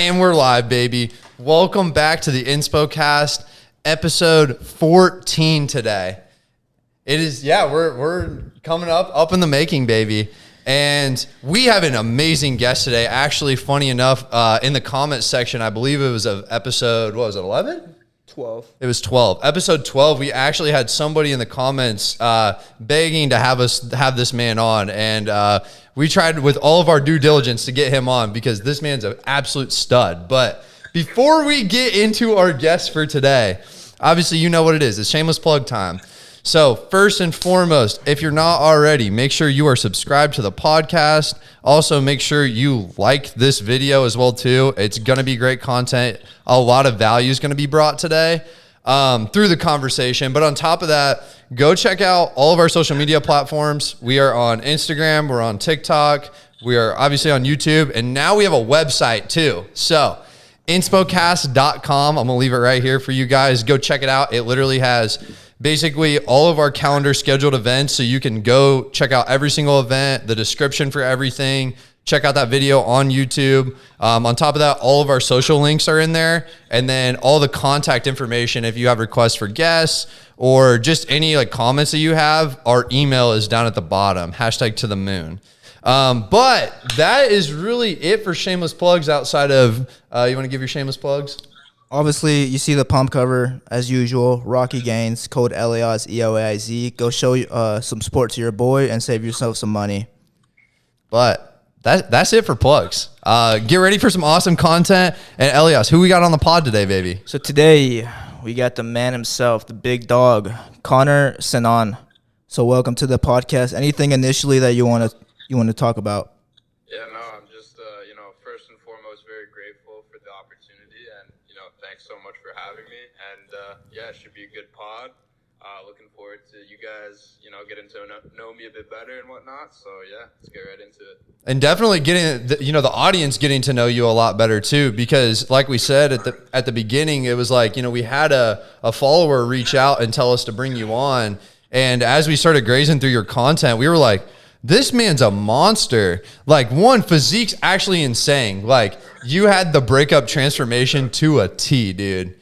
And we're live, baby. Welcome back to the InspoCast, episode 14 today. It is, we're coming up in the making, baby. And we have an amazing guest today. Actually, funny enough, in the comments section, I believe it was of episode, what was it, 11? 12. It was 12. Episode 12, we actually had somebody in the comments begging to have us have this man on. And we tried with all of our due diligence to get him on because this man's an absolute stud. But before we get into our guest for today, obviously you know what it is. It's shameless plug time. So first and foremost, if you're not already, make sure you are subscribed to the podcast. Also, make sure you like this video as well too. It's going to be great content. A lot of value is going to be brought today through the conversation. But on top of that, go check out all of our social media platforms. We are on Instagram. We're on TikTok. We are obviously on YouTube. And now we have a website too. So InspoCast.com. I'm going to leave it right here for you guys. Go check it out. It literally has basically all of our calendar scheduled events, so you can go check out every single event, the description for everything, check out that video on YouTube. On top of that, all of our social links are in there, and then all the contact information if you have requests for guests or just any like comments that you have, our email is down at the bottom, #ToTheMoon. But that is really it for shameless plugs outside of, you want to give your shameless plugs? Obviously, you see the pump cover, as usual, Rocky Gains, code Eliaz, EOAIZ. Go show some support to your boy and save yourself some money. But that's it for plugs. Get ready for some awesome content. And Elias, who we got on the pod today, baby? So today, we got the man himself, the big dog, Connor Siniann. So welcome to the podcast. Anything initially that you want to talk about? Yeah, no, I'm just, first and foremost, very grateful for the opportunity, and, thanks so much for having me, and, it should be a good pod. Looking forward to you guys, getting to know me a bit better and whatnot, so, yeah, let's get right into it. And definitely getting, the audience getting to know you a lot better, too, because, like we said at the beginning, it was like, we had a follower reach out and tell us to bring you on, and as we started grazing through your content, we were like, this man's a monster. Like, one, physique's actually insane. Like, you had the breakup transformation to a T, dude.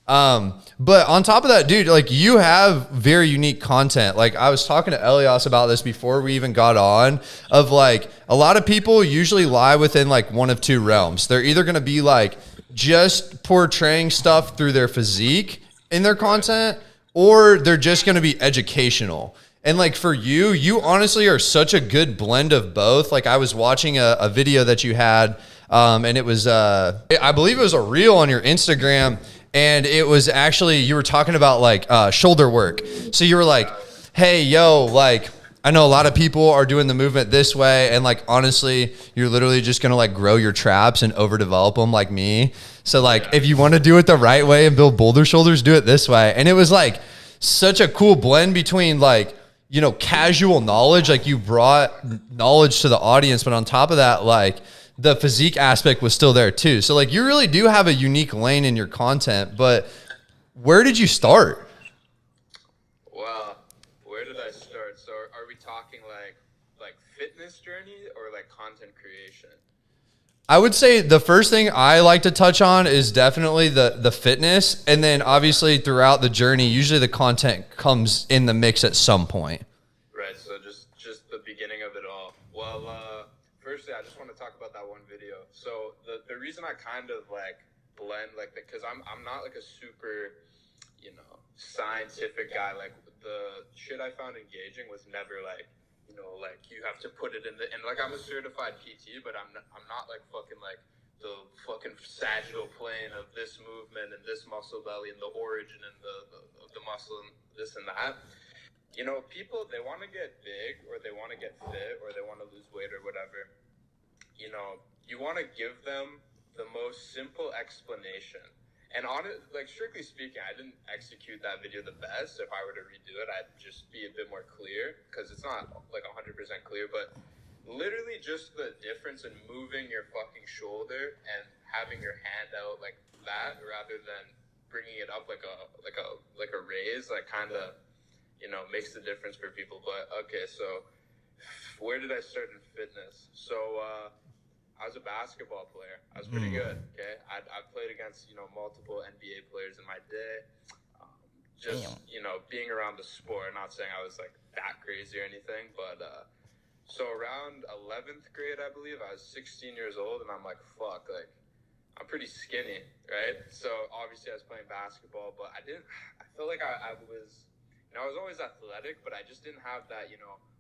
But on top of that, dude, like, you have very unique content. Like, I was talking to Elias about this before we even got on, of like, a lot of people usually lie within like one of two realms. They're either going to be like just portraying stuff through their physique in their content, or they're just going to be educational. And like for you honestly are such a good blend of both. Like I was watching a video that you had, and it was, I believe it was a reel on your Instagram, and it was actually, you were talking about like shoulder work. So you were like, hey, yo, like, I know a lot of people are doing the movement this way, and like honestly, you're literally just gonna like grow your traps and overdevelop them like me. So like, if you want to do it the right way and build boulder shoulders, do it this way. And it was like such a cool blend between like, casual knowledge, like you brought knowledge to the audience, but on top of that, like the physique aspect was still there too. So like you really do have a unique lane in your content, but where did you start? Well, where did I start? So are we talking like fitness journey or like content creation? I would say the first thing I like to touch on is definitely the fitness. And then obviously throughout the journey, usually the content comes in the mix at some point. Right. So just the beginning of it all. Well, firstly, I just want to talk about that one video. So the reason I kind of like blend like that, because I'm not like a super, scientific guy. Like the shit I found engaging was never like, like you have to put it in and like I'm a certified PT, but I'm not like fucking like the fucking sagittal plane of this movement and this muscle belly and the origin and the muscle and this and that. People, they want to get big or they want to get fit or they want to lose weight or whatever. You want to give them the most simple explanation. And strictly speaking, I didn't execute that video the best. If I were to redo it, I'd just be a bit more clear because it's not like 100% clear, but literally just the difference in moving your fucking shoulder and having your hand out like that rather than bringing it up like a raise, like kind of, makes the difference for people. But okay, so where did I start in fitness? So I was a basketball player. I was pretty good. Okay, I played against multiple NBA players in my day. Being around the sport. Not saying I was like that crazy or anything, but so around 11th grade, I believe, I was 16 years old, and I'm like, fuck, like I'm pretty skinny, right? So obviously I was playing basketball, but I felt like I was, I was always athletic, but I just didn't have that,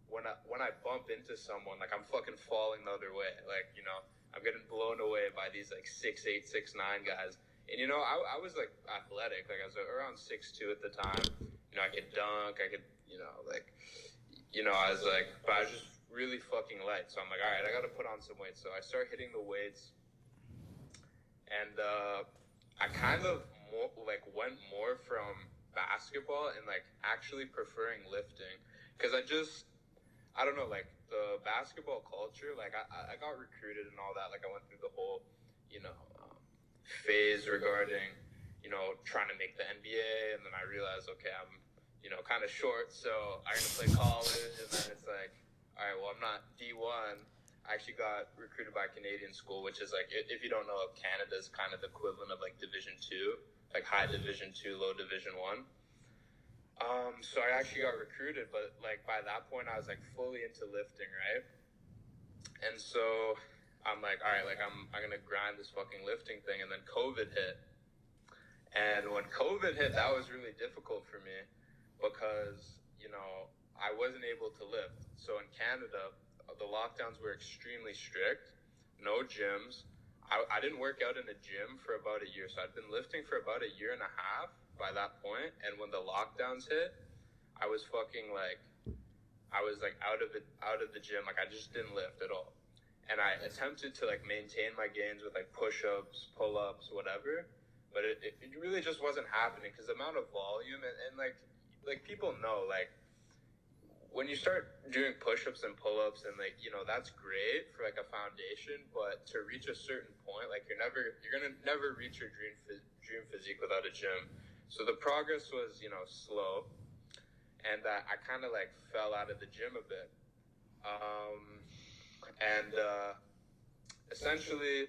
when I bump into someone, like I'm fucking falling the other way, like I'm getting blown away by these like 6'8", 6'9" guys. And, I was, like, athletic. Like, I was around 6'2" at the time. I could dunk. I could, I was, like, but I was just really fucking light. So I'm like, all right, I got to put on some weight. So I start hitting the weights. And I kind of, went more from basketball and, like, actually preferring lifting. Because I don't know, like, the basketball culture, like, I got recruited and all that. Like, I went through the whole, phase regarding, trying to make the NBA, and then I realized, okay, I'm, kind of short, so I'm going to play college, and then it's like, all right, well, I'm not D1. I actually got recruited by Canadian school, which is like, if you don't know, Canada's kind of the equivalent of like Division 2, like high Division 2, low Division 1. So I actually got recruited, but like by that point I was like fully into lifting, right? And so I'm like, all right, like I'm gonna grind this fucking lifting thing. And then COVID hit. And when COVID hit, that was really difficult for me because, I wasn't able to lift. So in Canada, the lockdowns were extremely strict, no gyms. I didn't work out in a gym for about a year. So I'd been lifting for about a year and a half by that point. And when the lockdowns hit, I was fucking like, I was like out of the gym. Like I just didn't lift at all. And I attempted to like maintain my gains with like push-ups, pull-ups, whatever. But it really just wasn't happening because the amount of volume and like people know, like when you start doing push-ups and pull-ups and like, that's great for like a foundation, but to reach a certain point, like you're gonna never reach your dream physique without a gym. So the progress was, slow, and I kind of like fell out of the gym a bit. Essentially,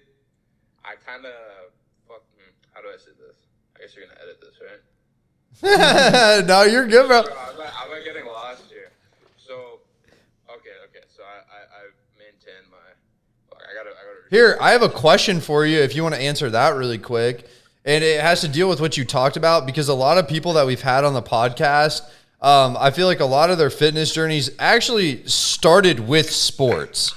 I kind of, how do I say this? I guess you're gonna edit this, right? No, you're good, bro. So I'm not getting lost here. So, okay. So I maintain my. I gotta. Here, I have a question for you. If you want to answer that really quick, and it has to deal with what you talked about because a lot of people that we've had on the podcast, I feel like a lot of their fitness journeys actually started with sports.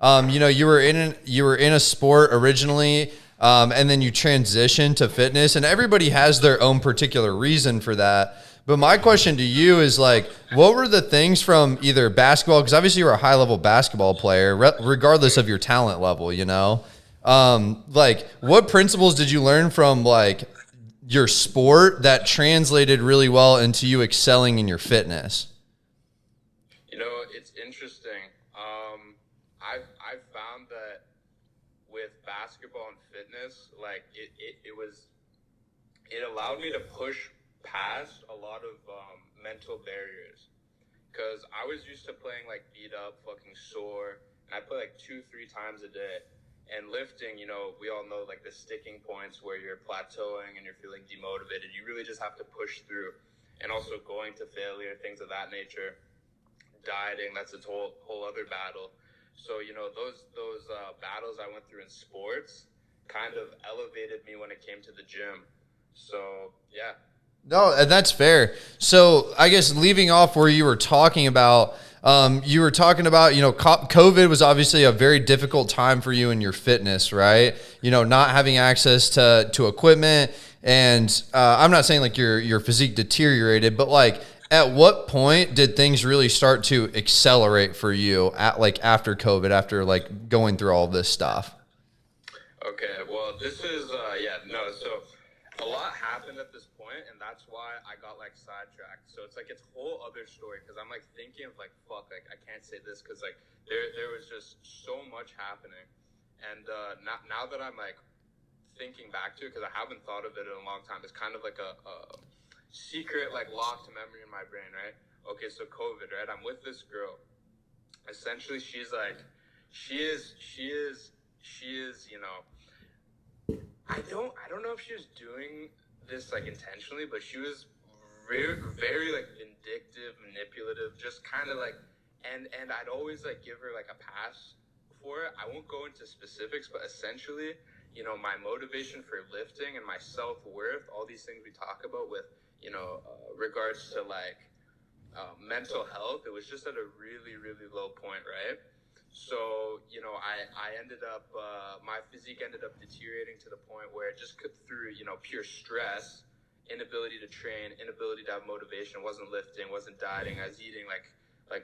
You were in a sport originally. And then you transition to fitness, and everybody has their own particular reason for that. But my question to you is like, what were the things from either basketball, because obviously you're a high level basketball player, regardless of your talent level, like what principles did you learn from like your sport that translated really well into you excelling in your fitness? It's interesting. I've found that with basketball and fitness, like it allowed me to push past a lot of mental barriers, because I was used to playing like beat up, fucking sore, and I play like 2-3 times a day. And lifting, we all know like the sticking points where you're plateauing and you're feeling demotivated. You really just have to push through, and also going to failure, things of that nature. Dieting, that's a whole other battle. So, those battles I went through in sports kind of elevated me when it came to the gym. So, yeah. No, and that's fair. So I guess leaving off where you were talking about, COVID was obviously a very difficult time for you in your fitness, right? Not having access to equipment. And I'm not saying like your physique deteriorated, but like, at what point did things really start to accelerate for you after COVID, after like going through all this stuff? Okay, well, this is, so a lot happened at this point, and that's why I got like sidetracked. So it's like it's a whole other story, because I'm like thinking of like, fuck, like I can't say this because like there was just so much happening. And now that I'm like thinking back to it, because I haven't thought of it in a long time, it's kind of like a secret like locked memory in my brain, right? Okay, so COVID, right? I'm with this girl. Essentially, she's like, she is she is, I don't know if she was doing this like intentionally, but she was very, very like vindictive, manipulative, just kind of like, and I'd always like give her like a pass for it. I won't go into specifics, but essentially, my motivation for lifting and my self-worth, all these things we talk about with, regards to like mental health, it was just at a really, really low point, right? So, I ended up, my physique ended up deteriorating to the point where it just through, pure stress, inability to train, inability to have motivation, wasn't lifting, wasn't dieting. I was eating like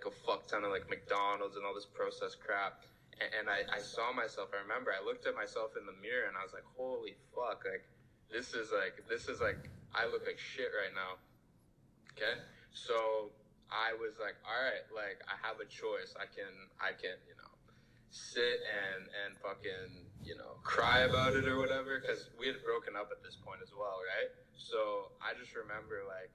a fuck ton of like McDonald's and all this processed crap. And I saw myself, I remember I looked at myself in the mirror and I was like, holy fuck, like, this is like, I look like shit right now. Okay. So I was like, all right, like I have a choice. I can, sit and fucking, cry about it or whatever. Cause we had broken up at this point as well. Right. So I just remember that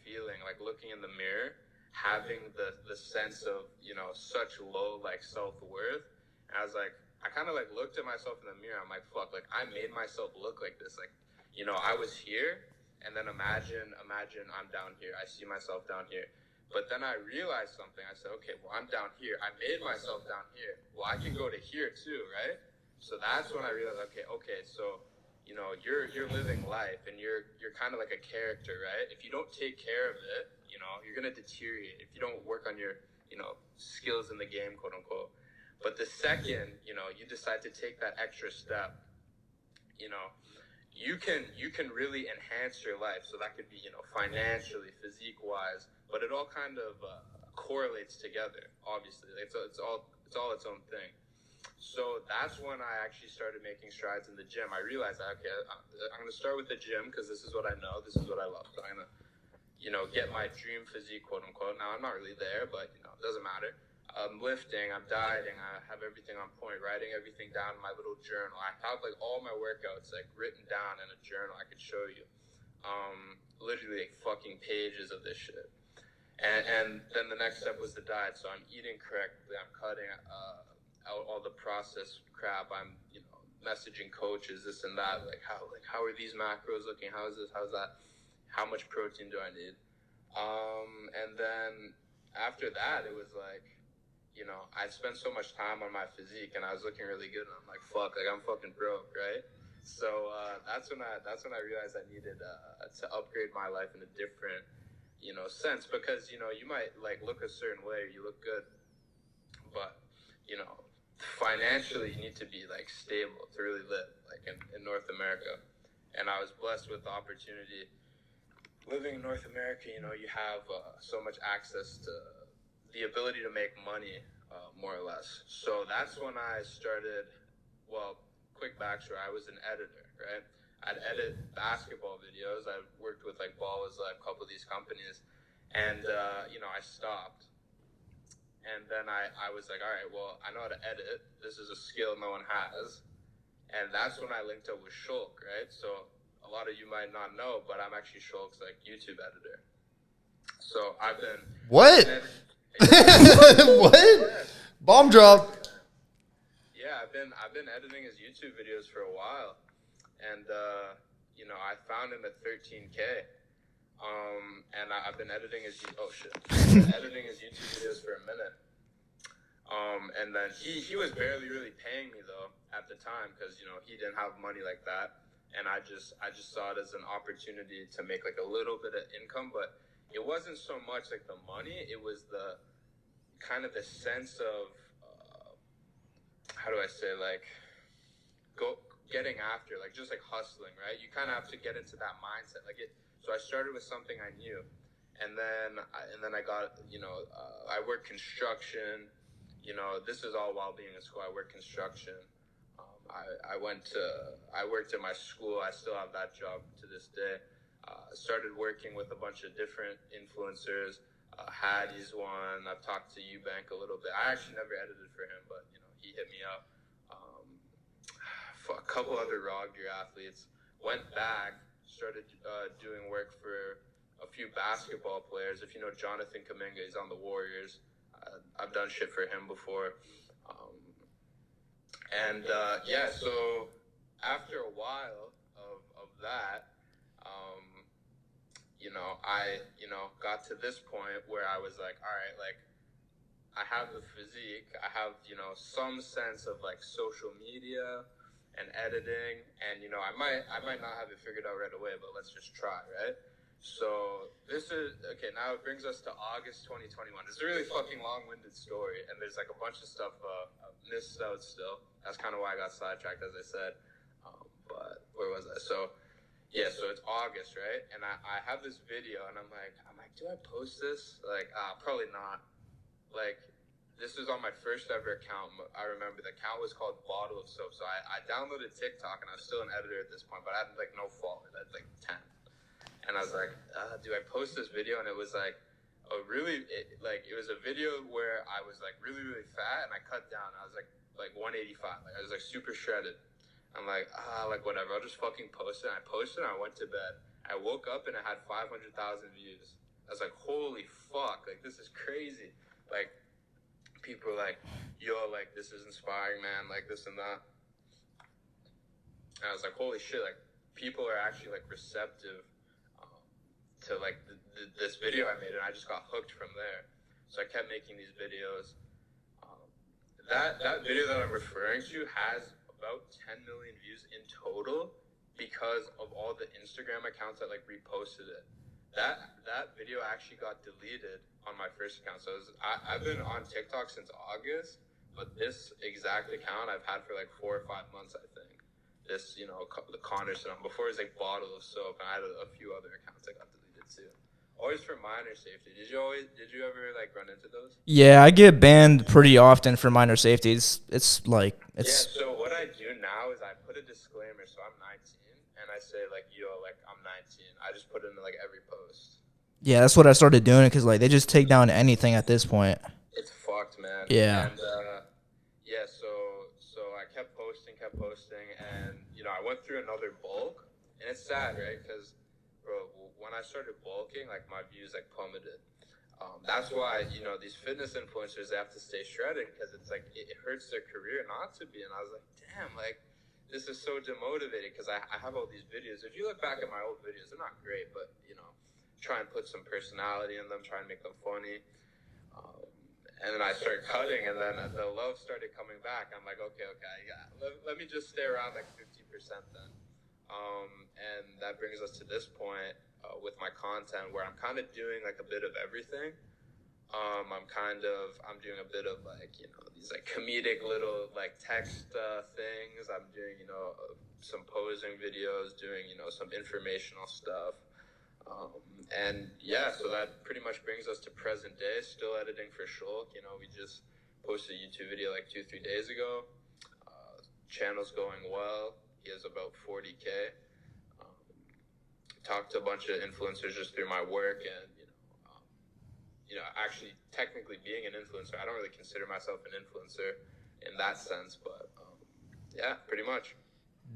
feeling, like looking in the mirror, having the sense of, such low, like self-worth. And I was like, I kind of like looked at myself in the mirror. I'm like, fuck, like I made myself look like this. Like, I was here. And then imagine I'm down here. I see myself down here. But then I realized something. I said, okay, well, I'm down here. I made myself down here. Well, I can go to here too, right? So that's when I realized, okay, so, you're living life and you're kind of like a character, right? If you don't take care of it, you're going to deteriorate. If you don't work on your, skills in the game, quote unquote. But the second, you decide to take that extra step, you can really enhance your life. So that could be, financially, physique wise, but it all kind of correlates together. Obviously, it's all its own thing. So that's when I actually started making strides in the gym. I realized that, okay, I'm going to start with the gym because this is what I know. This is what I love. So I'm going to, get my dream physique, quote unquote. Now, I'm not really there, but, it doesn't matter. I'm lifting, I'm dieting, I have everything on point, writing everything down in my little journal. I have like all my workouts like written down in a journal I could show you. Literally like fucking pages of this shit. And then the next step was the diet. So I'm eating correctly, I'm cutting out all the processed crap. I'm, messaging coaches, this and that, like how are these macros looking? How is this? How's that? How much protein do I need? And then after that, it was like, I spent so much time on my physique and I was looking really good and I'm like, fuck, like I'm fucking broke, right? So that's when I realized I needed to upgrade my life in a different, sense, because, you might like look a certain way, you look good, but, financially you need to be like stable to really live like in North America. And I was blessed with the opportunity living in North America. You have so much access to the ability to make money, more or less. So that's when I started, well, quick backstory, I was an editor, right? I'd edit basketball videos. I worked with like Ball Was Live, a couple of these companies, and, I stopped. And then I was like, all right, well, I know how to edit. This is a skill no one has. And that's when I linked up with Shulk, right? So a lot of you might not know, but I'm actually Shulk's like YouTube editor. So I've been... What? What? Bomb drop. Yeah, I've been editing his YouTube videos for a while, and I found him at 13K, and I've been editing his editing his YouTube videos for a minute, and then he was barely really paying me though at the time because he didn't have money like that, and I just saw it as an opportunity to make like a little bit of income, but it wasn't so much like the money, it was the kind of the sense of how do I say, like getting after, like just like hustling, right? You kind of have to get into that mindset, like it. So I started with something I knew, and then I got I worked construction. This is all while being in school. I worked construction. I worked at my school. I still have that job to this day. Started working with a bunch of different influencers. Hattie's one. I've talked to Eubank a little bit. I actually never edited for him, but he hit me up. For a couple other raw gear athletes. Went back, started doing work for a few basketball players. If you know Jonathan Kuminga, he's on the Warriors. I've done shit for him before. And yeah, so after a while of that, I got to this point where I was like, all right, like I have the physique, I have some sense of like social media and editing, and I might not have it figured out right away, but let's just try, right? So this is okay. Now it brings us to August 2021. It's a really fucking long-winded story, and there's like a bunch of stuff missed out still. That's kind of why I got sidetracked, as I said. But where was I? So yeah, so it's August, right? And I have this video, and I'm like, do I post this? Like, probably not. Like, this is on my first ever account. I remember the account was called Bottle of Soap. So I downloaded TikTok, and I was still an editor at this point, but I had like no followers. I had like 10. And I was like, do I post this video? And it was like it was a video where I was like really, really fat, and I cut down. I was like 185. Like I was like super shredded. I'm like, like whatever. I'll just fucking post it. And I posted and I went to bed. I woke up and it had 500,000 views. I was like, holy fuck. Like, this is crazy. Like, people are like, yo, like, this is inspiring, man. Like, this and that. And I was like, holy shit. Like, people are actually, like, receptive to, like, this video I made. And I just got hooked from there. So I kept making these videos. That video that I'm referring to has about 10 million views in total because of all the Instagram accounts that like reposted it. That video actually got deleted on my first account. So I've been on TikTok since August, but this exact account I've had for like 4 or 5 months, I think. This, the Connor Siniann. Before it was like Bottle of Soap, and I had a few other accounts that got deleted too. Always for minor safety. Did you ever like run into those? Yeah, I get banned pretty often for minor safety. Yeah, so what I do now is I put a disclaimer, so I'm 19, and I say like, yo, like I'm 19. I just put it in like every post. Yeah, that's what I started doing because like they just take down anything at this point. It's fucked, man. Yeah. And yeah, so I kept posting, and I went through another bulk, and it's sad, right? Because bro, when I started bulking, like my views like plummeted. That's why these fitness influencers, they have to stay shredded because it's like it hurts their career not to be. And I was like, damn, like this is so demotivating because I have all these videos. If you look back at my old videos, they're not great, but try and put some personality in them, try and make them funny. And then I started cutting, and then the love started coming back. I'm like, okay, yeah, let me just stay around like 50% then. And that brings us to this point with my content where I'm kind of doing like a bit of everything. I'm doing a bit of like, these like comedic little like text things. I'm doing, some posing videos, doing, some informational stuff. And yeah, so that pretty much brings us to present day, still editing for Shulk. We just posted a YouTube video like 2-3 days ago. Channel's going well. He has about 40K. Talked to a bunch of influencers just through my work, and actually technically being an influencer, I don't really consider myself an influencer in that sense, but yeah, pretty much.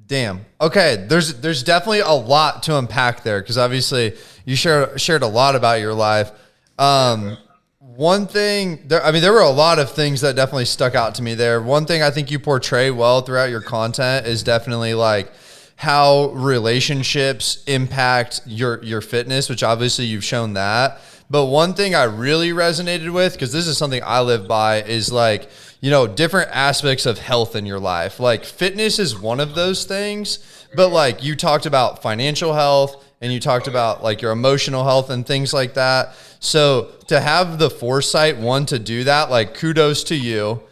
Damn. Okay, there's definitely a lot to unpack there because obviously you shared a lot about your life. One thing there were a lot of things that definitely stuck out to me there. One thing I think you portray well throughout your content is definitely like how relationships impact your fitness, which obviously you've shown that. But one thing I really resonated with, because this is something I live by, is like, different aspects of health in your life. Like fitness is one of those things, but like you talked about financial health and you talked about like your emotional health and things like that. So to have the foresight, one, to do that, like kudos to you.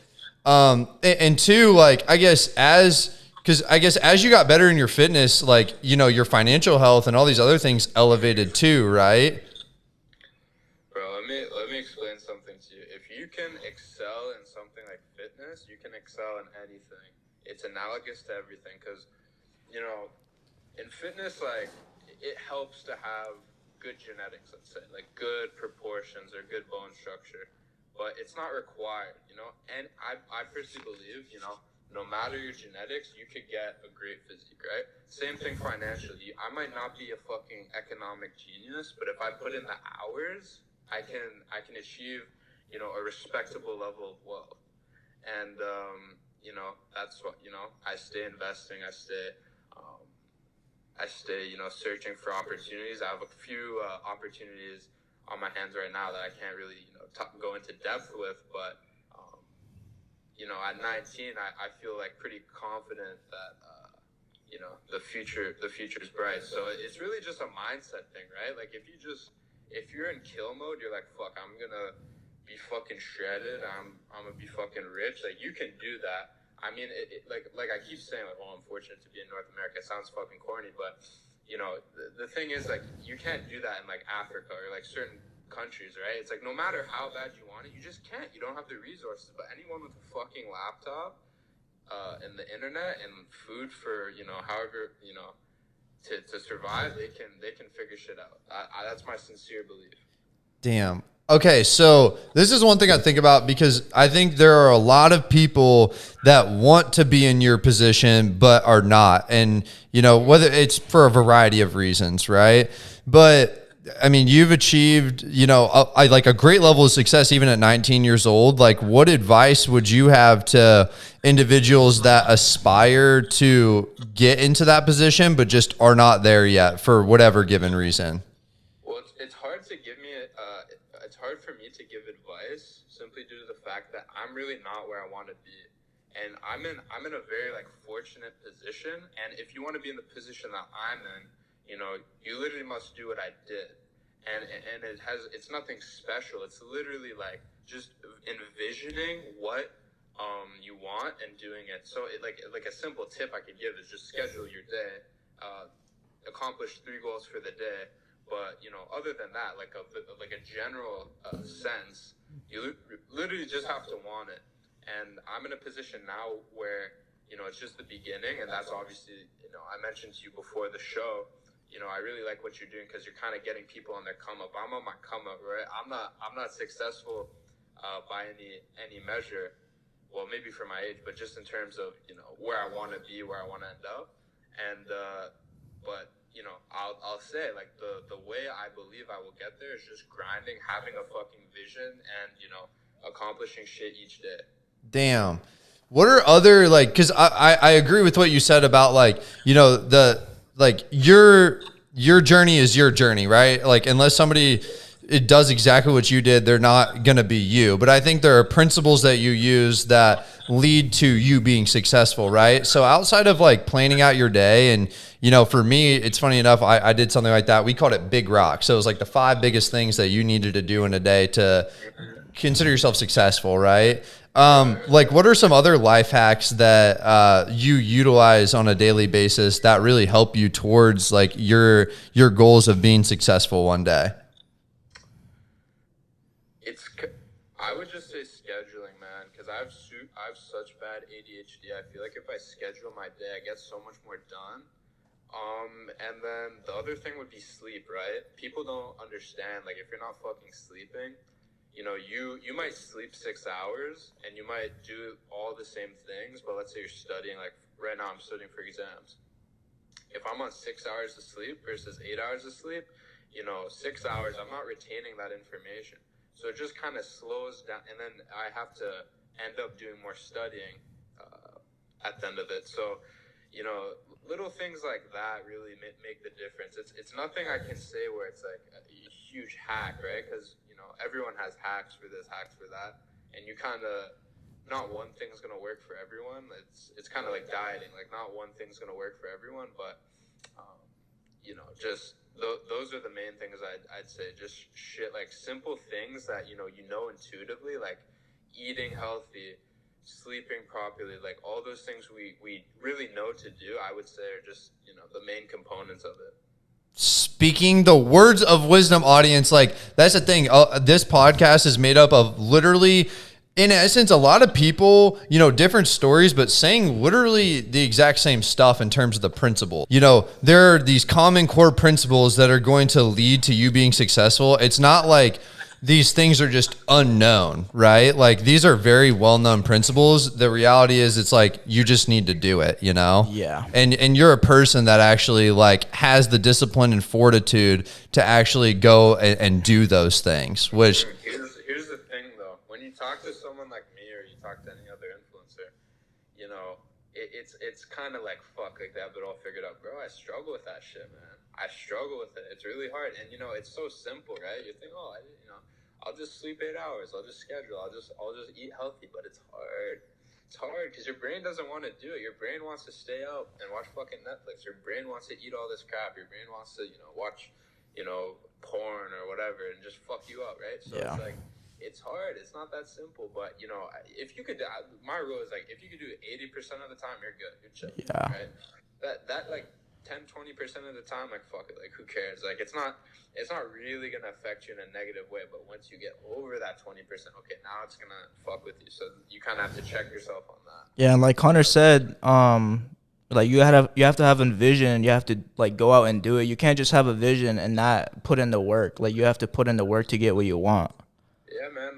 And two, like, because as you got better in your fitness, like, your financial health and all these other things elevated too, right? Bro, let me explain something to you. If you can excel in something like fitness, you can excel in anything. It's analogous to everything because, in fitness, like, it helps to have good genetics, let's say, like good proportions or good bone structure, but it's not required, And I personally believe, no matter your genetics, you could get a great physique, right? Same thing financially. I might not be a fucking economic genius, but if I put in the hours, I can achieve, a respectable level of wealth. And that's what, I stay investing. I stay, searching for opportunities. I have a few opportunities on my hands right now that I can't really, go into depth with. But, at 19, I feel like pretty confident that, the future is bright. So it's really just a mindset thing, right? Like if you're in kill mode, you're like, fuck, I'm gonna be fucking shredded. I'm gonna be fucking rich. Like you can do that. I mean, like I keep saying, like, I'm fortunate to be in North America. It sounds fucking corny, but the thing is, like, you can't do that in like Africa or like certain countries, right? It's like no matter how bad you want it, you just can't. You don't have the resources. But anyone with a fucking laptop, and the internet and food for however to survive, they can figure shit out. That's my sincere belief. Damn. Okay, so this is one thing I think about because I think there are a lot of people that want to be in your position but are not. And, whether it's for a variety of reasons, right? But I mean, you've achieved, like a great level of success even at 19 years old. Like, what advice would you have to individuals that aspire to get into that position but just are not there yet for whatever given reason? Well, it's hard to give me it's hard for me to give advice simply due to the fact that I'm really not where I want to be. And I'm in a very like fortunate position. And if you want to be in the position that I'm in, you literally must do what I did. And it's nothing special. It's literally like just envisioning what you want and doing it. So like a simple tip I could give is just schedule your day, accomplish 3 goals for the day. But other than that, like a general sense, you literally just have to want it. And I'm in a position now where it's just the beginning, and that's obviously I mentioned to you before the show. I really like what you're doing because you're kind of getting people on their come up. I'm on my come up, right? I'm not successful by any measure. Well, maybe for my age, but just in terms of where I want to be, where I want to end up, and but I'll say like the way I believe I will get there is just grinding, having a fucking vision, and accomplishing shit each day. Damn. What are other like? Because I agree with what you said about like your journey is your journey, right? Like unless somebody it does exactly what you did, they're not going to be you. But I think there are principles that you use that lead to you being successful, right? So outside of like planning out your day and, for me, it's funny enough, I did something like that. We called it Big Rock. So it was like the 5 biggest things that you needed to do in a day to consider yourself successful, right? Like what are some other life hacks that you utilize on a daily basis that really help you towards like your goals of being successful one day? I would just say scheduling, man, because I have such bad ADHD. I feel like if I schedule my day, I get so much more done. And then the other thing would be sleep, right? People don't understand, like if you're not fucking sleeping, you might sleep 6 hours and you might do all the same things, but let's say you're studying, like right now I'm studying for exams. If I'm on 6 hours of sleep versus 8 hours of sleep, 6 hours, I'm not retaining that information. So it just kind of slows down, and then I have to end up doing more studying at the end of it. So, little things like that really make the difference. It's nothing I can say where it's like a huge hack, right? Because, everyone has hacks for this, hacks for that. And you kind of, not one thing's going to work for everyone. It's kind of like dieting. Like, not one thing's going to work for everyone, but, just those are the main things I'd say. Just shit, like simple things that, intuitively, like eating healthy, sleeping properly, like all those things we really know to do, I would say are just, the main components of it. Speaking the words of wisdom, audience, like that's the thing. This podcast is made up of literally, in essence, a lot of people, different stories, but saying literally the exact same stuff in terms of the principle. There are these common core principles that are going to lead to you being successful. It's not like these things are just unknown, right? Like these are very well-known principles. The reality is it's like you just need to do it, Yeah. And you're a person that actually like has the discipline and fortitude to actually go and do those things, which Here's the thing though. When you talk to someone like me or you talk to any other influencer, you know, it's kind of like, fuck, like, they have it all figured out. Bro, I struggle with that shit, man. I struggle with it. It's really hard. And, you know, it's so simple, right? You think, oh, I'll just sleep 8 hours. I'll just schedule. I'll just eat healthy. But it's hard. It's hard because your brain doesn't want to do it. Your brain wants to stay up and watch fucking Netflix. Your brain wants to eat all this crap. Your brain wants to, watch, porn or whatever and just fuck you up, right? So it's like, it's hard. It's not that simple. But, if you could, my rule is like, if you could do it 80% of the time, you're good. You're chill. Yeah. Right? That like 10-20% of the time, like, fuck it. Like, who cares? Like, it's not really going to affect you in a negative way. But once you get over that 20%, okay, now it's going to fuck with you. So you kind of have to check yourself on that. Yeah, and like Connor said, like you have to have a vision. You have to like go out and do it. You can't just have a vision and not put in the work. Like you have to put in the work to get what you want. Yeah, man.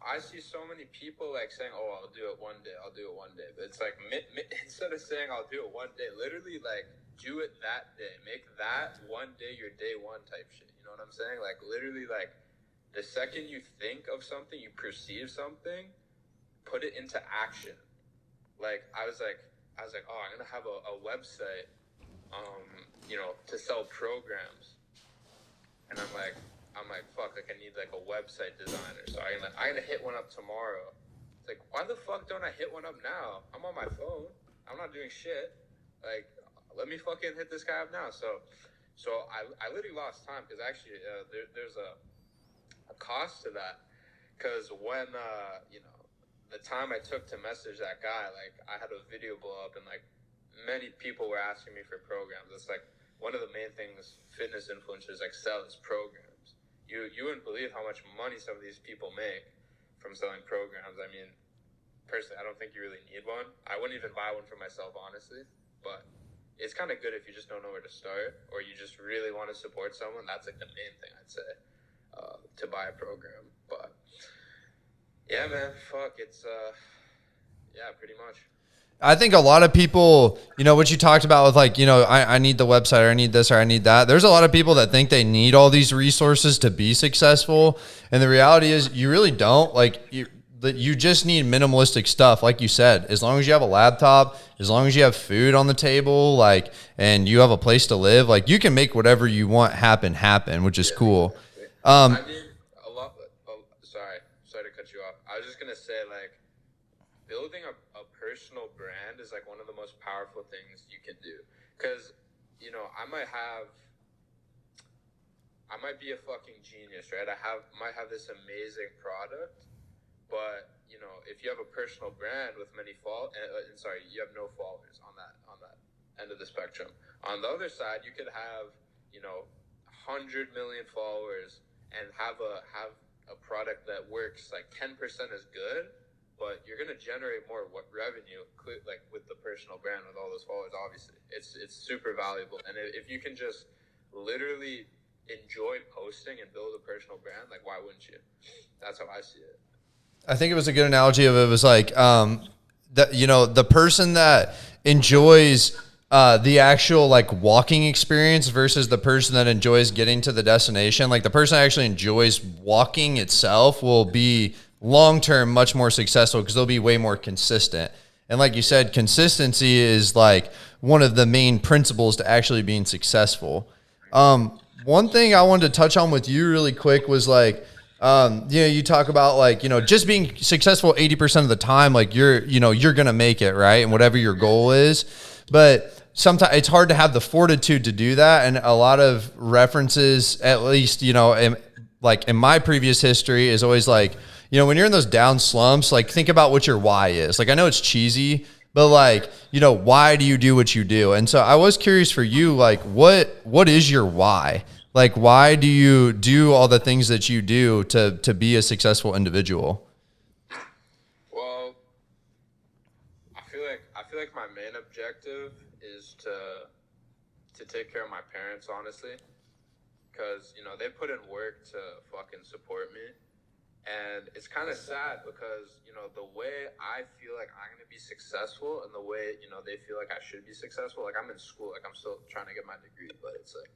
I see so many people like saying, "Oh, I'll do it one day. I'll do it one day." But it's like instead of saying I'll do it one day, literally like do it that day. Make that one day your day one type shit. You know what I'm saying? Like literally, like the second you think of something, you perceive something, put it into action. Like I was like, oh, I'm gonna have a website, to sell programs, and I'm like, fuck, like I need like a website designer. So I'm gonna hit one up tomorrow. It's like, why the fuck don't I hit one up now? I'm on my phone. I'm not doing shit. Like, let me fucking hit this guy up now. So I literally lost time because actually there's a cost to that. Because when the time I took to message that guy, like I had a video blow up and like many people were asking me for programs. It's like one of the main things fitness influencers like sell is programs. You wouldn't believe how much money some of these people make from selling programs. I mean, personally, I don't think you really need one. I wouldn't even buy one for myself, honestly. But it's kind of good if you just don't know where to start or you just really want to support someone. That's like the main thing I'd say, to buy a program. But yeah, man, fuck, it's yeah, pretty much. I think a lot of people, what you talked about with like, I need the website or I need this or I need that. There's a lot of people that think they need all these resources to be successful. And the reality is you really don't. Like you just need minimalistic stuff. Like you said, as long as you have a laptop, as long as you have food on the table, like, and you have a place to live, like you can make whatever you want happen, which is cool. I mean, a lot. Sorry to cut you off. I was just gonna say, like, building a personal brand is like one of the most powerful things you can do. Because, I might be a fucking genius, right? Might have this amazing product, but if you have a personal brand with many you have no followers on that end of the spectrum. On the other side, you could have 100 million followers and have a product that works like 10% as good, but you're gonna generate more revenue like with the personal brand with all those followers. Obviously, it's super valuable, and if you can just literally enjoy posting and build a personal brand, like why wouldn't you? That's how I see it. I think it was a good analogy of it was like the person that enjoys the actual like walking experience versus the person that enjoys getting to the destination. Like the person that actually enjoys walking itself will be long-term much more successful because they'll be way more consistent. And like you said, consistency is like one of the main principles to actually being successful. One thing I wanted to touch on with you really quick was like, you talk about like, just being successful 80% of the time, like you're going to make it, right? And whatever your goal is, but sometimes it's hard to have the fortitude to do that. And a lot of references, at least, in my previous history is always like, when you're in those down slumps, like think about what your why is. Like, I know it's cheesy, but like, why do you do what you do? And so I was curious for you, like, what is your why? Like, why do you do all the things that you do to be a successful individual? Well, I feel like my main objective is to take care of my parents, honestly, because they put in work to fucking support me. And it's kind of sad because, the way I feel like I'm going to be successful and the way, they feel like I should be successful. Like I'm in school, like I'm still trying to get my degree, but it's like,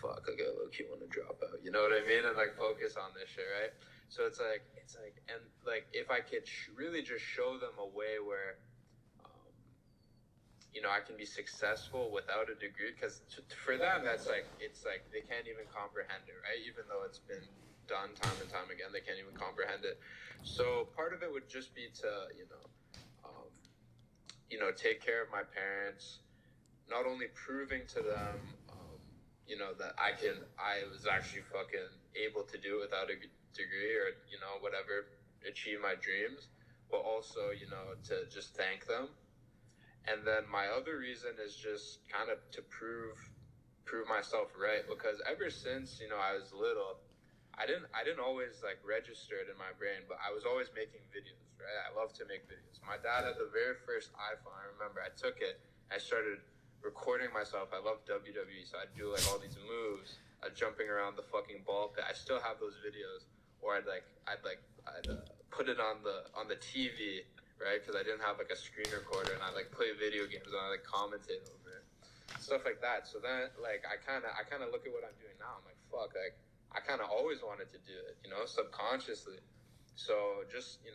fuck, like I low-key want to drop out. You know what I mean? And like focus on this shit, right? So it's like, and like if I could really just show them a way where, you know, I can be successful without a degree, because for them that's like, it's like they can't even comprehend it, right? Even though it's been done time and time again, they can't even comprehend it. So part of it would just be to, take care of my parents, not only proving to them, that I was actually fucking able to do it without a degree, or, whatever, achieve my dreams, but also, to just thank them. And then my other reason is just kind of to prove myself right, because ever since, I was little, I didn't always like register it in my brain, but I was always making videos, right? I love to make videos. My dad had the very first iPhone. I remember I took it, I started recording myself. I love WWE, so I'd do like all these moves, jumping around the fucking ball pit. I still have those videos. Or I'd put it on the TV, right? Because I didn't have like a screen recorder, and I'd like play video games and I'd like commentate over it, stuff like that. So then like I kind of look at what I'm doing now. I'm like, fuck, like I kind of always wanted to do it, subconsciously. So just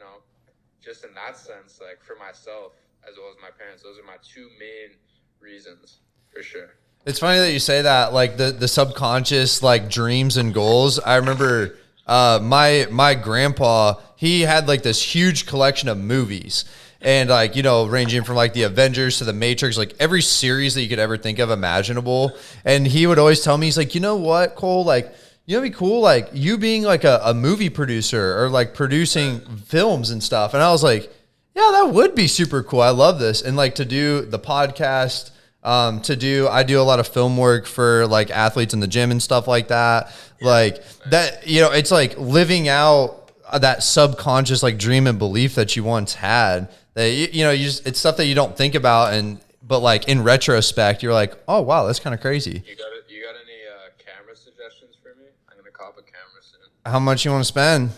just in that sense, like for myself as well as my parents, those are my two main reasons for sure. It's funny that you say that, like the subconscious, like dreams and goals. I remember my grandpa, he had like this huge collection of movies, and like, ranging from like the Avengers to the Matrix, like every series that you could ever think of imaginable. And he would always tell me, he's like, you know what, Cole, like, it'd be cool, like you being like a movie producer or like producing films and stuff. And I was like, yeah, that would be super cool. I love this. And like to do the podcast, I do a lot of film work for like athletes in the gym and stuff like that. Like that, it's like living out that subconscious like dream and belief that you once had, that, it's stuff that you don't think about. But like in retrospect, you're like, oh wow, that's kind of crazy. You got any camera suggestions for me? I'm going to cop a camera soon. How much you want to spend?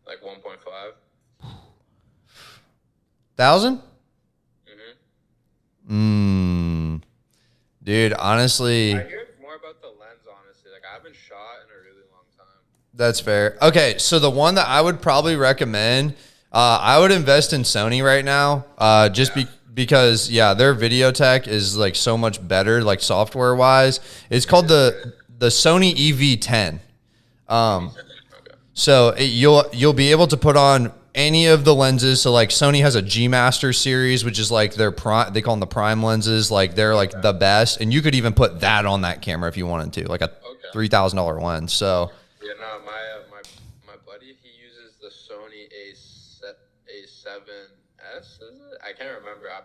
Like 1.5. 1,000? Dude, honestly, I hear more about the lens, honestly. Like I haven't shot in a really long time. That's fair. Okay, so the one that I would probably recommend, I would invest in Sony right now, because their video tech is like so much better, like software wise. It's called the Sony EV10. So you'll be able to put on any of the lenses. So like Sony has a G Master series, which is like their prime, they call them the prime lenses. Like they're like the best. And you could even put that on that camera if you wanted to, like a $3,000 lens. So yeah, no, my buddy, he uses the Sony A7S, is it? I can't remember. I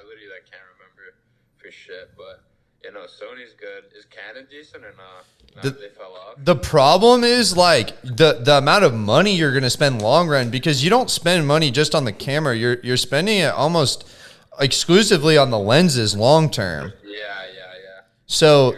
literally like can't remember for shit, but Sony's good. Is Canon decent or not? They fell off. The problem is like the amount of money you're going to spend long run, because you don't spend money just on the camera. You're spending it almost exclusively on the lenses long term. Yeah. So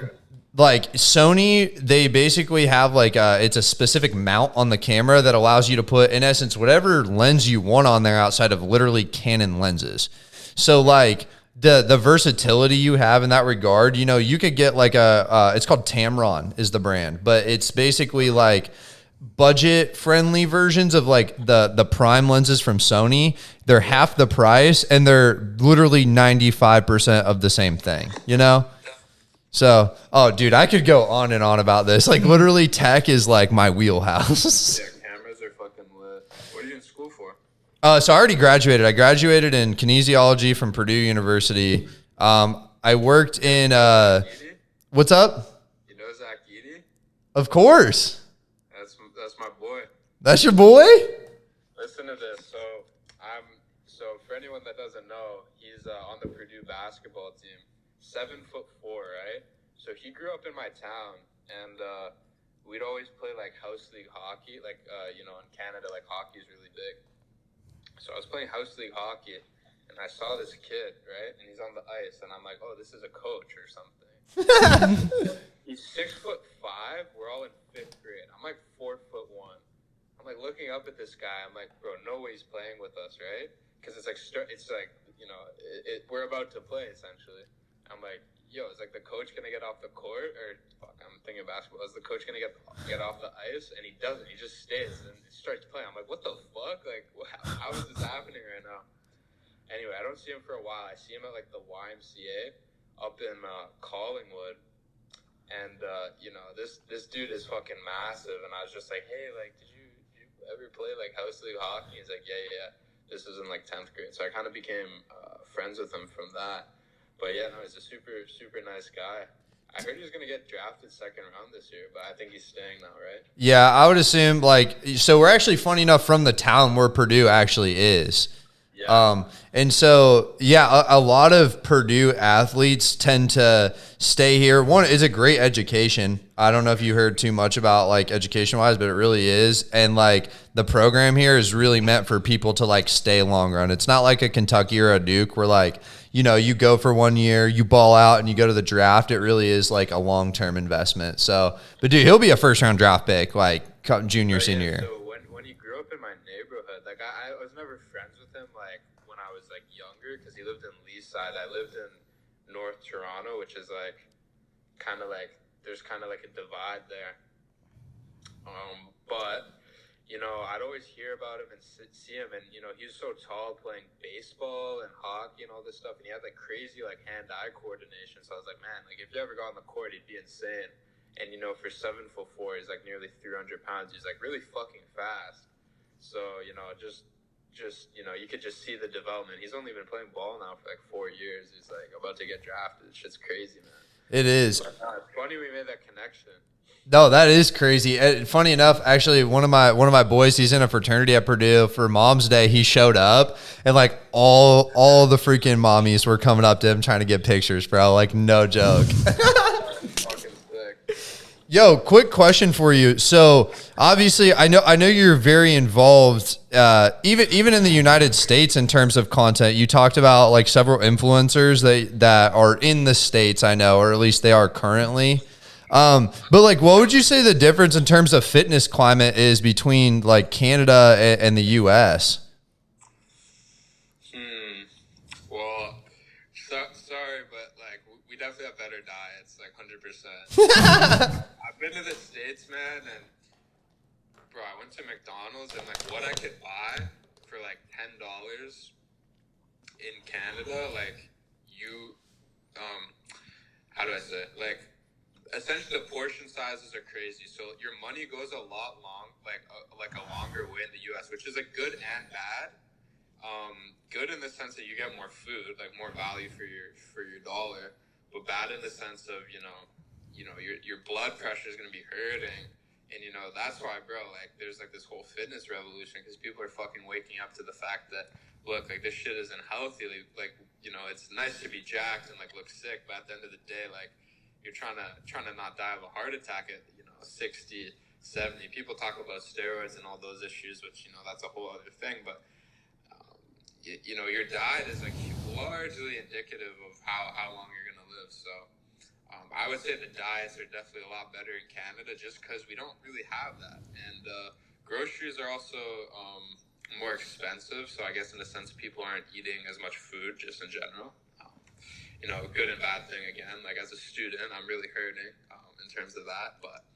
like Sony, they basically have like it's a specific mount on the camera that allows you to put, in essence, whatever lens you want on there outside of literally Canon lenses. So like the versatility you have in that regard, you could get like it's called Tamron is the brand, but it's basically like budget friendly versions of like the prime lenses from Sony. They're half the price and they're literally 95% of the same thing, So, oh dude, I could go on and on about this. Like literally tech is like my wheelhouse. Yeah, cameras are fucking lit. What are you in school for? So I already graduated. I graduated in kinesiology from Purdue University. I worked in, what's up? You know Zach Eady? Of course. That's my boy. That's your boy? Listen to this. So for anyone that doesn't know, he's on the Purdue basketball team. 7'4", right? So he grew up in my town, and we'd always play like house league hockey. Like in Canada, like hockey is really big. So I was playing house league hockey, and I saw this kid, right? And he's on the ice, and I'm like, oh, this is a coach or something. He's 6'5". We're all in 5th grade. I'm like 4'1". I'm like looking up at this guy. I'm like, bro, no way he's playing with us, right? Because it's like we're about to play essentially. I'm like, yo, is like the coach gonna get off the court, or fuck? I'm thing in basketball. Is the coach gonna get off the ice? And he doesn't. He just stays and starts playing. I'm like, what the fuck? Like, how is this happening right now? Anyway, I don't see him for a while. I see him at like the YMCA up in Collingwood, and this dude is fucking massive. And I was just like, hey, like, did you ever play like house league hockey? He's like, yeah. This was in like 10th grade, so I kind of became friends with him from that. But yeah, no, he's a super, super nice guy. I heard he was going to get drafted second round this year, but I think he's staying now, right? Yeah, I would assume, like, so we're actually, funny enough, from the town where Purdue actually is. Yeah. And so, yeah, a lot of Purdue athletes tend to stay here. One, is a great education. I don't know if you heard too much about, like, education-wise, but it really is. And, like, the program here is really meant for people to, like, stay long run. It's not like a Kentucky or a Duke where, like, you know, you go for 1 year, you ball out, and you go to the draft. It really is, like, a long-term investment. So, but, dude, he'll be a first-round draft pick, like, junior, senior year. So when he grew up in my neighborhood, like, I was never friends with him, like, when I was, like, younger, because he lived in Leaside. I lived in North Toronto, which is, like, kind of, like, there's kind of, like, a divide there. But, you know, I'd always hear about him and see him, and, you know, he was so tall playing baseball and hockey and all this stuff, and he had, like, crazy, like, hand-eye coordination. So I was like, man, like, if you ever got on the court, he'd be insane. And, you know, for 7'4", he's, like, nearly 300 pounds. He's, like, really fucking fast. So, you know, just you know, you could just see the development. He's only been playing ball now for, like, 4 years. He's, like, about to get drafted. Shit's crazy, man. It is. But, it's funny we made that connection. No, that is crazy. Funny enough, actually, one of my boys, he's in a fraternity at Purdue. For Mom's Day, he showed up, and like all the freaking mommies were coming up to him trying to get pictures, bro. Like, no joke. Fucking sick. Yo, quick question for you. So obviously, I know you're very involved, even in the United States in terms of content. You talked about like several influencers that are in the States, I know, or at least they are currently. But like, what would you say the difference in terms of fitness climate is between like Canada and the U.S.? Well, sorry, but like we definitely have better diets, like 100%. I've been to the States, man, and bro, I went to McDonald's and like what I could buy for like $10 in Canada, like how do I say it? Like, essentially the portion sizes are crazy, so your money goes a lot like a longer way in the U.S., which is like good and bad. Good in the sense that you get more food, like more value for your dollar, but bad in the sense of you know your blood pressure is gonna be hurting, and you know that's why, bro, like there's like this whole fitness revolution because people are fucking waking up to the fact that look, like this shit isn't healthy. Like you know, it's nice to be jacked and like look sick, but at the end of the day, like you're trying to not die of a heart attack at 60, 70. People talk about steroids and all those issues, which that's a whole other thing. But your diet is like largely indicative of how long you're gonna live. So I would say the diets are definitely a lot better in Canada, just because we don't really have that, and groceries are also more expensive. So I guess in a sense, people aren't eating as much food just in general. Good and bad thing again. Like as a student, I'm really hurting in terms of that. But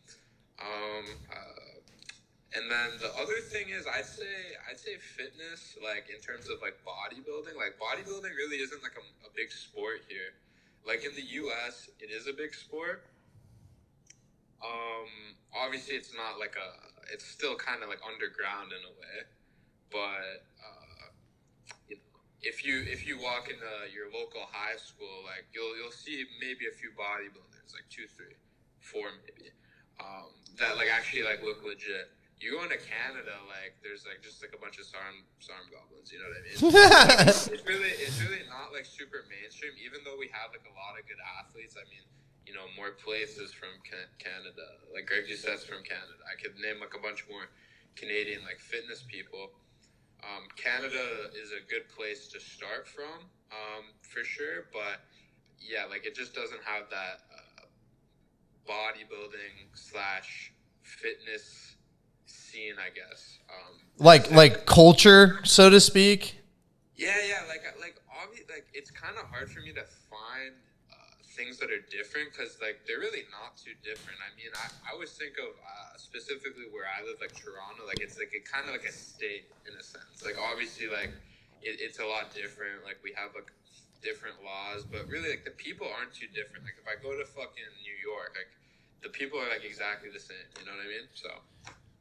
and then the other thing is, I'd say fitness, like in terms of like bodybuilding. Like bodybuilding really isn't like a big sport here. Like in the U.S., it is a big sport. Obviously, it's not like it's still kind of like underground in a way, but. If you walk into your local high school, like you'll see maybe a few bodybuilders, like 2, 3, 4 maybe, that like actually like look legit. You go into Canada, like there's like just like a bunch of sarm goblins, you know what I mean? it's really not like super mainstream, even though we have like a lot of good athletes. I mean, more places from Canada, like Greg Doucette's from Canada. I could name like a bunch more Canadian like fitness people. Canada is a good place to start from, for sure, but yeah, like it just doesn't have that bodybuilding / fitness scene, I guess. Like culture, so to speak. Yeah, like obviously, like it's kind of hard for me to find things that are different, because like they're really not too different. I mean, I always think of specifically where I live, like Toronto, like it's like a kind of like a state in a sense. Like obviously, like it's a lot different. Like we have like different laws, but really like the people aren't too different. Like if I go to fucking New York, like the people are like exactly the same. You know what I mean? So.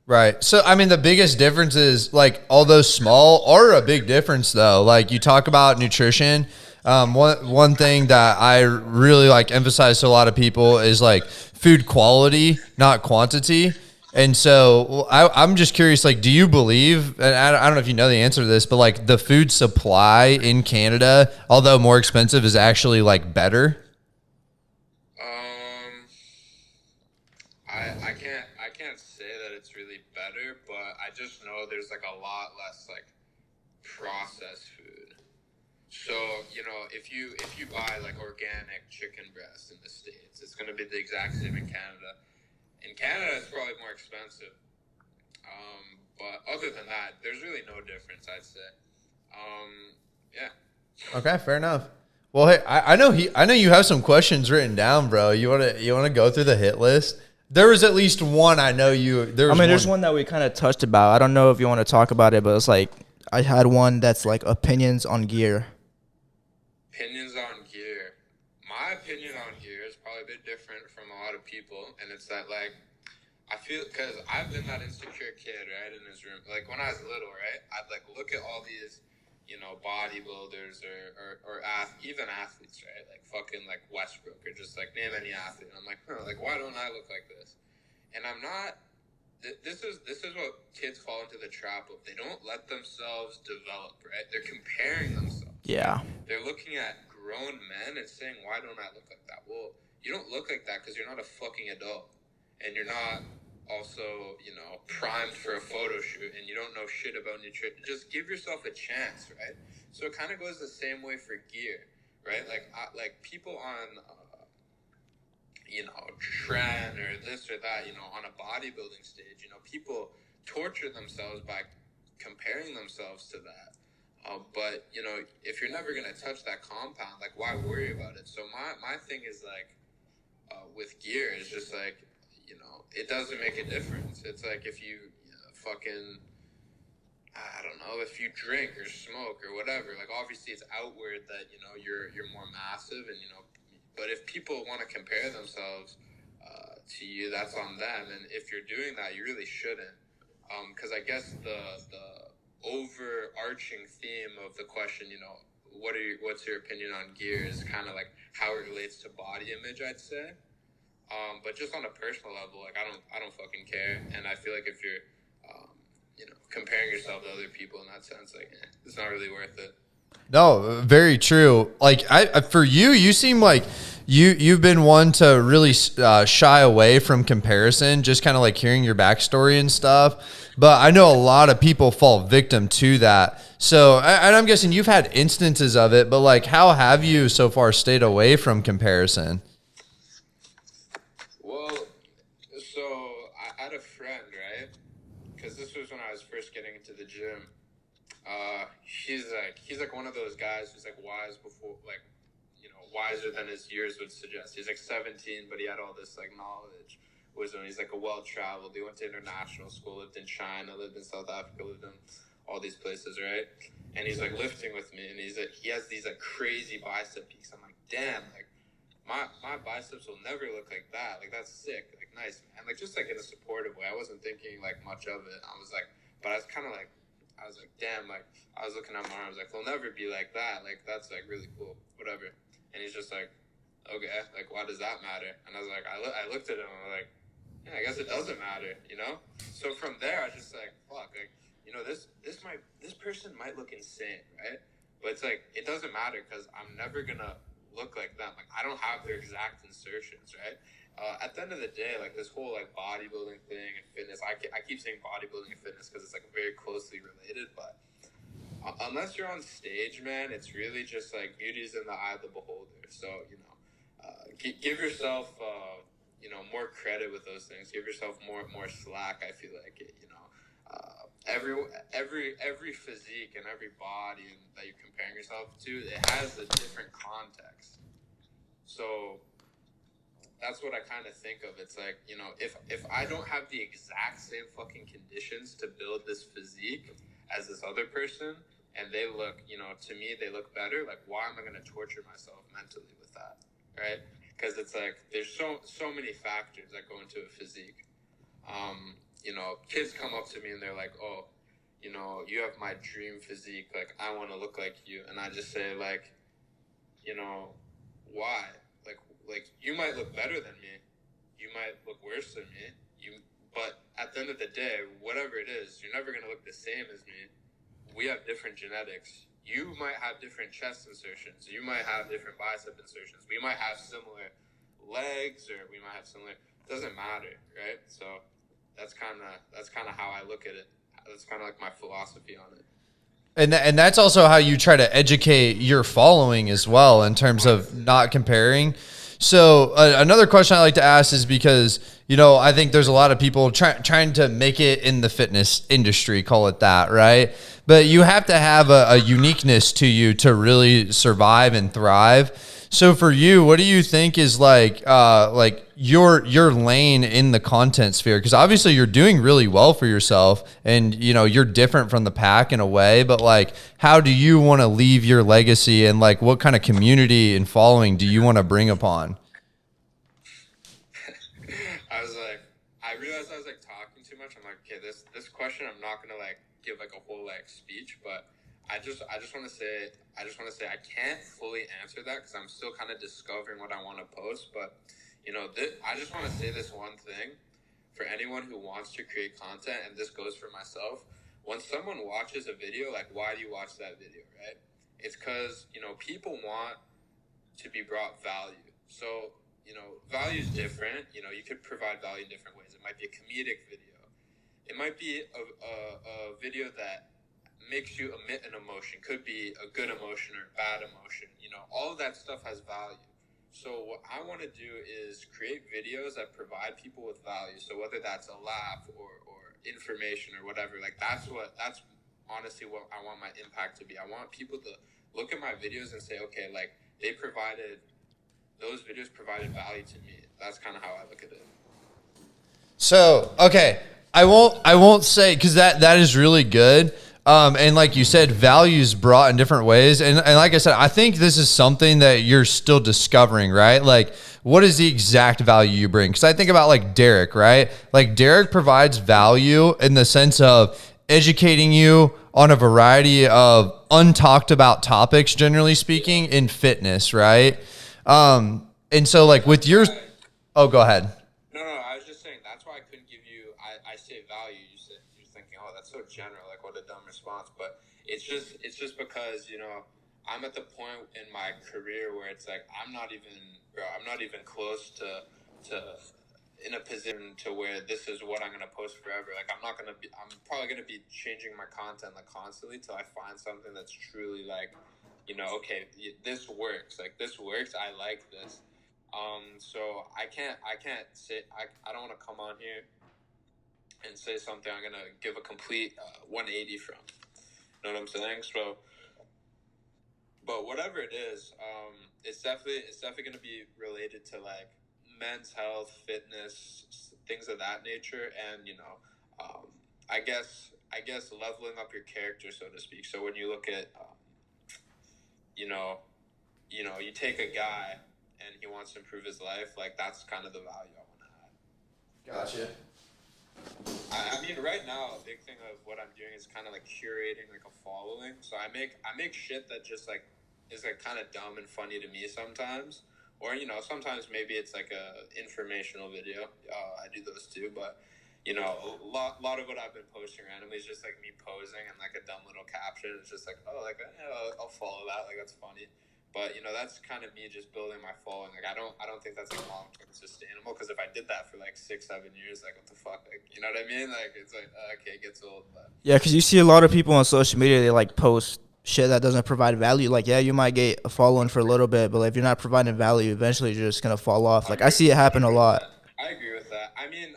Right. So, I mean, the biggest difference is like all those small are a big difference though. Like you talk about nutrition. One thing that I really like emphasize to a lot of people is like food quality, not quantity. And so I'm just curious, like, do you believe, and I don't know if you know the answer to this, but like the food supply in Canada, although more expensive, is actually like better? I can't say that it's really better, but I just know there's like a lot less like processed food. So, you know, if you buy like organic chicken breast in the States, it's going to be the exact same in Canada. In Canada, it's probably more expensive. But other than that, there's really no difference, I'd say. Yeah. Okay, fair enough. Well, hey, I know you have some questions written down, bro. You wanna go through the hit list? There was at least one I know you. There's one that we kind of touched about. I don't know if you want to talk about it, but it's like I had one that's like opinions on gear. Opinions on gear. My opinion on gear is probably a bit different from a lot of people, and it's that like I feel, because I've been that insecure kid, right, in his room. Like when I was little, right, I'd like look at all these, you know, bodybuilders or even athletes, right, like fucking like Westbrook, or just like name any athlete. And I'm like, like why don't I look like this? And I'm not. This is what kids fall into the trap of. They don't let themselves develop, right? They're comparing themselves. Yeah. They're looking at grown men and saying, why don't I look like that? Well, you don't look like that because you're not a fucking adult. And you're not also, you know, primed for a photo shoot, and you don't know shit about nutrition. Just give yourself a chance, right? So it kind of goes the same way for gear, right? Like people on, you know, trend or this or that, you know, on a bodybuilding stage, you know, people torture themselves by comparing themselves to that. But, you know, if you're never going to touch that compound, like, why worry about it? So my thing is, like, with gear, is just, like, you know, it doesn't make a difference. It's like if you fucking, I don't know, if you drink or smoke or whatever, like, obviously it's outward that, you know, you're more massive, and, you know, but if people want to compare themselves to you, that's on them. And if you're doing that, you really shouldn't. Because I guess the overarching theme of the question, you know, what's your opinion on gear, is kind of like how it relates to body image, I'd say. But just on a personal level, like I don't fucking care. And I feel like if you're, you know, comparing yourself to other people in that sense, like it's not really worth it. No, very true. Like for you seem like you've been one to really shy away from comparison, just kind of like hearing your backstory and stuff. But I know a lot of people fall victim to that. So, and I'm guessing you've had instances of it, but like, how have you so far stayed away from comparison? Well, so I had a friend, right? Because this was when I was first getting into the gym. He's like one of those guys who's like wise before, like, you know, wiser than his years would suggest. He's like 17, but he had all this like knowledge, wisdom. He's like a well-traveled. He went to international school, lived in China, lived in South Africa, lived in all these places, right? And he's like lifting with me, and he has these like crazy bicep peaks. I'm like, damn, like my biceps will never look like that. Like, that's sick. Like, nice, man. Like, just like in a supportive way. I wasn't thinking like much of it. I was like, but I was kind of like, I was like, damn, like, I was looking at my arms, like, they'll never be like that. Like, that's, like, really cool, whatever. And he's just like, okay, like, why does that matter? And I was like, I looked at him, and I'm like, yeah, I guess it doesn't matter, you know? So from there, I just, like, fuck, like, you know, this person might look insane, right? But it's like, it doesn't matter, because I'm never gonna look like them. Like, I don't have their exact insertions, right? At the end of the day, like, this whole like bodybuilding thing and fitness, I keep saying bodybuilding and fitness because it's like very closely related, but unless you're on stage, man, it's really just like beauty's in the eye of the beholder. So, you know, give yourself you know, more credit with those things. Give yourself more slack. I feel like it, you know, every physique and every body that you're comparing yourself to, it has a different context. So that's what I kind of think of. It's like, you know, if I don't have the exact same fucking conditions to build this physique as this other person, and they look, you know, to me they look better, like why am I going to torture myself mentally with that, right? Because it's like there's so many factors that go into a physique. You know, kids come up to me and they're like, oh, you know, you have my dream physique, like I want to look like you. And I just say, like, you know, why? Like you might look better than me, you might look worse than me, but at the end of the day, whatever it is, you're never going to look the same as me. We have different genetics. You might have different chest insertions, you might have different bicep insertions, we might have similar legs, or we might have similar, it doesn't matter, right? So that's kind of how I look at it. That's kind of like my philosophy on it. And that's also how you try to educate your following as well, in terms of not comparing. So another question I like to ask is, because, you know, I think there's a lot of people trying to make it in the fitness industry, call it that, right? But you have to have a uniqueness to you to really survive and thrive. So for you, what do you think is like your lane in the content sphere? Because obviously you're doing really well for yourself, and you know you're different from the pack in a way. But like, how do you want to leave your legacy, and like, what kind of community and following do you want to bring upon? I realized I was like talking too much. I'm like, okay, this question I'm not gonna like give like a whole like speech, but I just want to say I can't fully answer that because I'm still kind of discovering what I want to post. But you know, I just want to say this one thing for anyone who wants to create content, and this goes for myself. When someone watches a video, like, why do you watch that video, right? It's because, you know, people want to be brought value. So, you know, value is different. You know, you could provide value in different ways. It might be a comedic video. It might be a video that makes you emit an emotion. Could be a good emotion or a bad emotion. You know, all of that stuff has value. So what I want to do is create videos that provide people with value. So whether that's a laugh or information or whatever, like that's honestly what I want my impact to be. I want people to look at my videos and say, okay, like those videos provided value to me. That's kind of how I look at it. So, okay, I won't say, because that is really good. And like you said, values brought in different ways. And like I said, I think this is something that you're still discovering, right? Like, what is the exact value you bring? Because I think about like Derek, right? Like Derek provides value in the sense of educating you on a variety of untalked about topics, generally speaking, in fitness, right? And so like with yours, oh, go ahead. No, I was just saying that's why I couldn't give you. I say value. You're thinking, oh, that's so general. Like, what a dumb response. But it's just because, you know, I'm at the point in my career where it's like I'm not even close to in a position to where this is what I'm gonna post forever. Like I'm probably gonna be changing my content like constantly till I find something that's truly like, you know, okay, this works. Like this works. I like this. So I can't say I don't want to come on here and say something I'm gonna give a complete 180 from. You know what I'm saying? So, but whatever it is, it's definitely gonna be related to like men's health, fitness, things of that nature, and you know, I guess leveling up your character, so to speak. So when you look at, you know, you take a guy and he wants to improve his life, like that's kind of the value I want to add. Gotcha. I mean, right now, a big thing of what I'm doing is kind of like curating like a following. So I make shit that just like is like kind of dumb and funny to me sometimes, or you know, sometimes maybe it's like a informational video. I do those too, but you know, a lot of what I've been posting randomly is just like me posing and like a dumb little caption. It's just like, oh, like I'll follow that, like that's funny. But you know, that's kind of me just building my following. Like I don't think that's like long term sustainable, because if I did that for like 6-7 years, like what the fuck, like you know what I mean? Like it's like okay, it gets old. But Yeah, because you see a lot of people on social media, they like post shit that doesn't provide value. Like, yeah, you might get a following for a little bit, but like, if you're not providing value, eventually you're just gonna fall off. Like I see it happen a lot. I agree with that. I mean,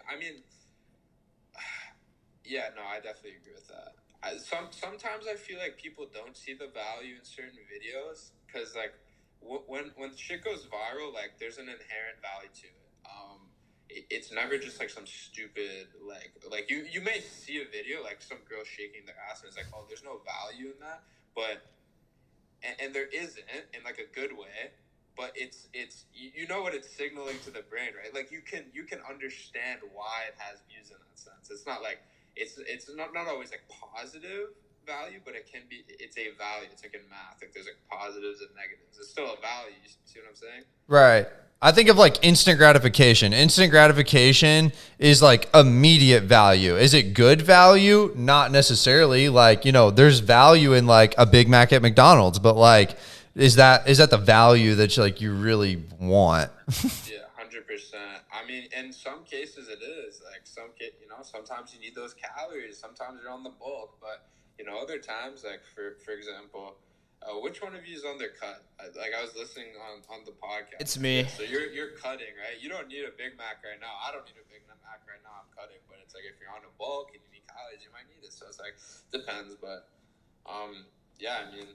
yeah, no, I definitely agree with that. Sometimes I feel like people don't see the value in certain videos because like when shit goes viral, like there's an inherent value to it. It's never just like some stupid like you may see a video like some girl shaking their ass and it's like, oh, there's no value in that, but and there isn't in like a good way, but it's you know what it's signaling to the brain, right? Like you can understand why it has views in that sense. It's not like it's not always like positive value, but it can be. It's a value. It's like in math. Like there's like positives and negatives. It's still a value. You see what I'm saying? Right. I think of like instant gratification. Instant gratification is like immediate value. Is it good value? Not necessarily. Like, you know, there's value in like a Big Mac at McDonald's, but like, is that the value that you really want? Yeah, 100%. I mean, in some cases it is. Like sometimes you need those calories. Sometimes you're on the bulk, but other times, like for example, which one of you is undercut? I was listening on the podcast. It's me. So you're cutting, right? You don't need a Big Mac right now. I don't need a Big Mac right now. I'm cutting, but it's like if you're on a bulk and you need calories, you might need it. So it's like depends, but yeah, I mean.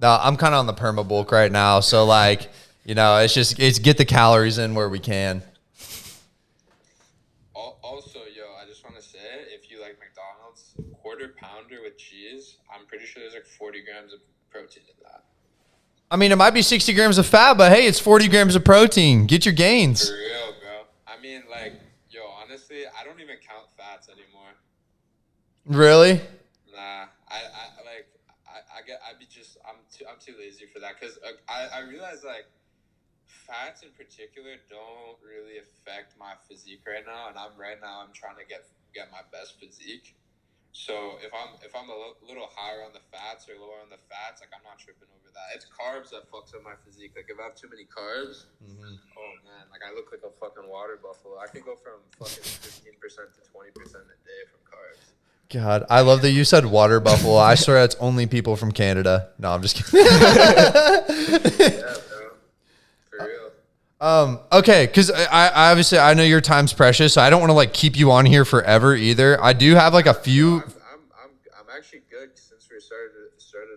No, I'm kind of on the perma bulk right now, so like, it's get the calories in where we can. Also, I just want to say, if you like McDonald's, quarter pounder with cheese, I'm pretty sure there's like 40 grams of protein in that. I mean, it might be 60 grams of fat, but hey, it's 40 grams of protein. Get your gains. For real, bro. I mean, like, honestly, I don't even count fats anymore. Really? Nah, I'm too lazy for that because I realize like fats in particular don't really affect my physique right now, and I'm trying to get my best physique. So if I'm a little higher on the fats or lower on the fats, like I'm not tripping over that. It's carbs that fucks up my physique. Like if I have too many carbs, oh man, like I look like a fucking water buffalo. I could go from fucking 15% to 20% a day from carbs. God, I love that you said water buffalo. I swear that's only people from Canada. No, I'm just kidding. Yeah, bro. For real. Okay, because I obviously I know your time's precious, so I don't want to like keep you on here forever either. I do have like a few. I'm actually good since we started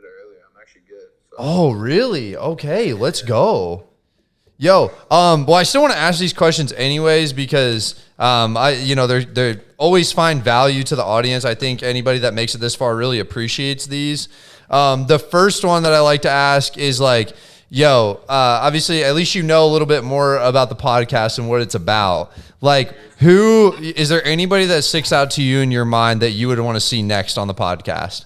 earlier. I'm actually good. So. Oh, really? Okay, let's go. Yo, well, I still want to ask these questions anyways because they're always find value to the audience. I think anybody that makes it this far really appreciates these. The first one that I like to ask is like, obviously at least you know a little bit more about the podcast and what it's about. Like, is there anybody that sticks out to you in your mind that you would want to see next on the podcast?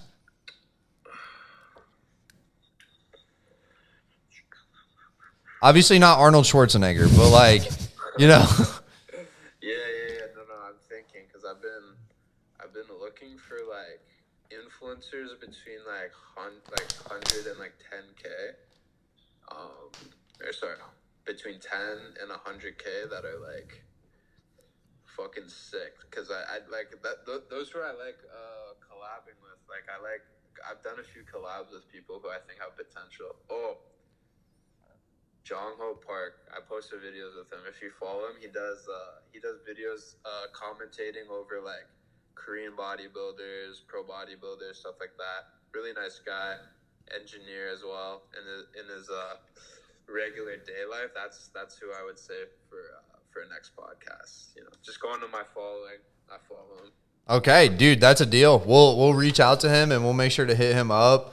Obviously not Arnold Schwarzenegger, but like, Yeah. No, I'm thinking because I've been looking for like influencers between like 100 and like 10K. Between 10 and 100K that are like fucking sick. Because I like that. Those who I like collabing with. Like I've done a few collabs with people who I think have potential. Oh. Jong Ho Park. I posted videos with him. If you follow him, he does videos commentating over like Korean bodybuilders, pro bodybuilders, stuff like that. Really nice guy, engineer as well. In his regular day life, that's who I would say for a next podcast. Just go into my following. I follow him. Okay, dude, that's a deal. We'll reach out to him and we'll make sure to hit him up.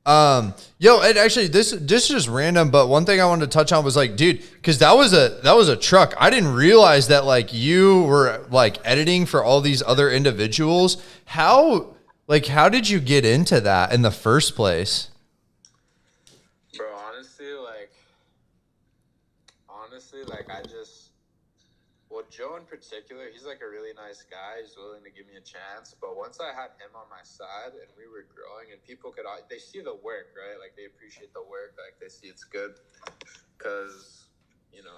And actually this is just random, but one thing I wanted to touch on was like, dude, because that was a truck. I didn't realize that like you were like editing for all these other individuals. How did you get into that in the first place? Bro, honestly, Joe in particular, he's like a really nice guy. He's willing to give me a chance. But once I had him on my side and we were growing and people they see the work, right? Like they appreciate the work. Like they see it's good. Because,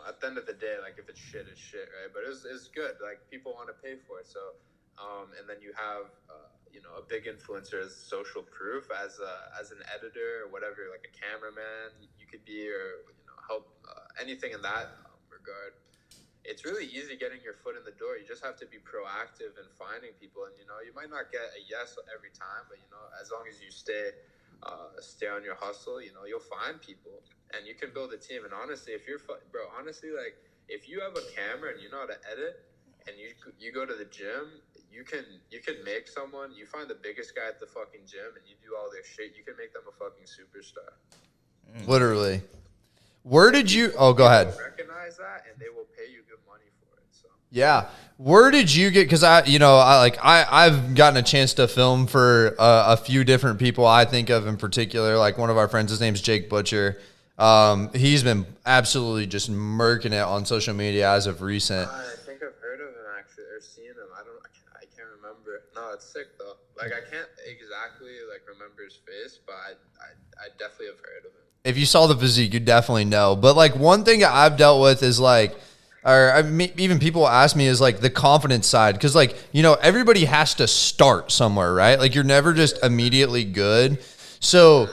at the end of the day, like if it's shit, it's shit, right? But it's good. Like people want to pay for it. So, and then you have, a big influencer as social proof as an editor or whatever, like a cameraman you could be or, help anything in that regard. It's really easy getting your foot in the door. You just have to be proactive in finding people. And, you might not get a yes every time, but, as long as you stay stay on your hustle, you know, you'll find people and you can build a team. And honestly, if you're bro, honestly, like if you have a camera and you know how to edit and you go to the gym, you can make someone, you find the biggest guy at the fucking gym and you do all their shit, you can make them a fucking superstar. Literally. Where did you? Oh, go ahead. Recognize that, and they will pay you good money for it. So Yeah. Where did you get? Because I've gotten a chance to film for a few different people. I think of in particular, like one of our friends. His name's Jake Butcher. He's been absolutely just murking it on social media as of recent. I think I've heard of him actually, or seen him. I can't remember. No, it's sick though. Like I can't exactly like remember his face, but I definitely have heard of him. If you saw the physique, you definitely know. But like one thing I've dealt with is like, or even people ask me is like the confidence side. Cause like, you know, everybody has to start somewhere, right? Like you're never just immediately good. So,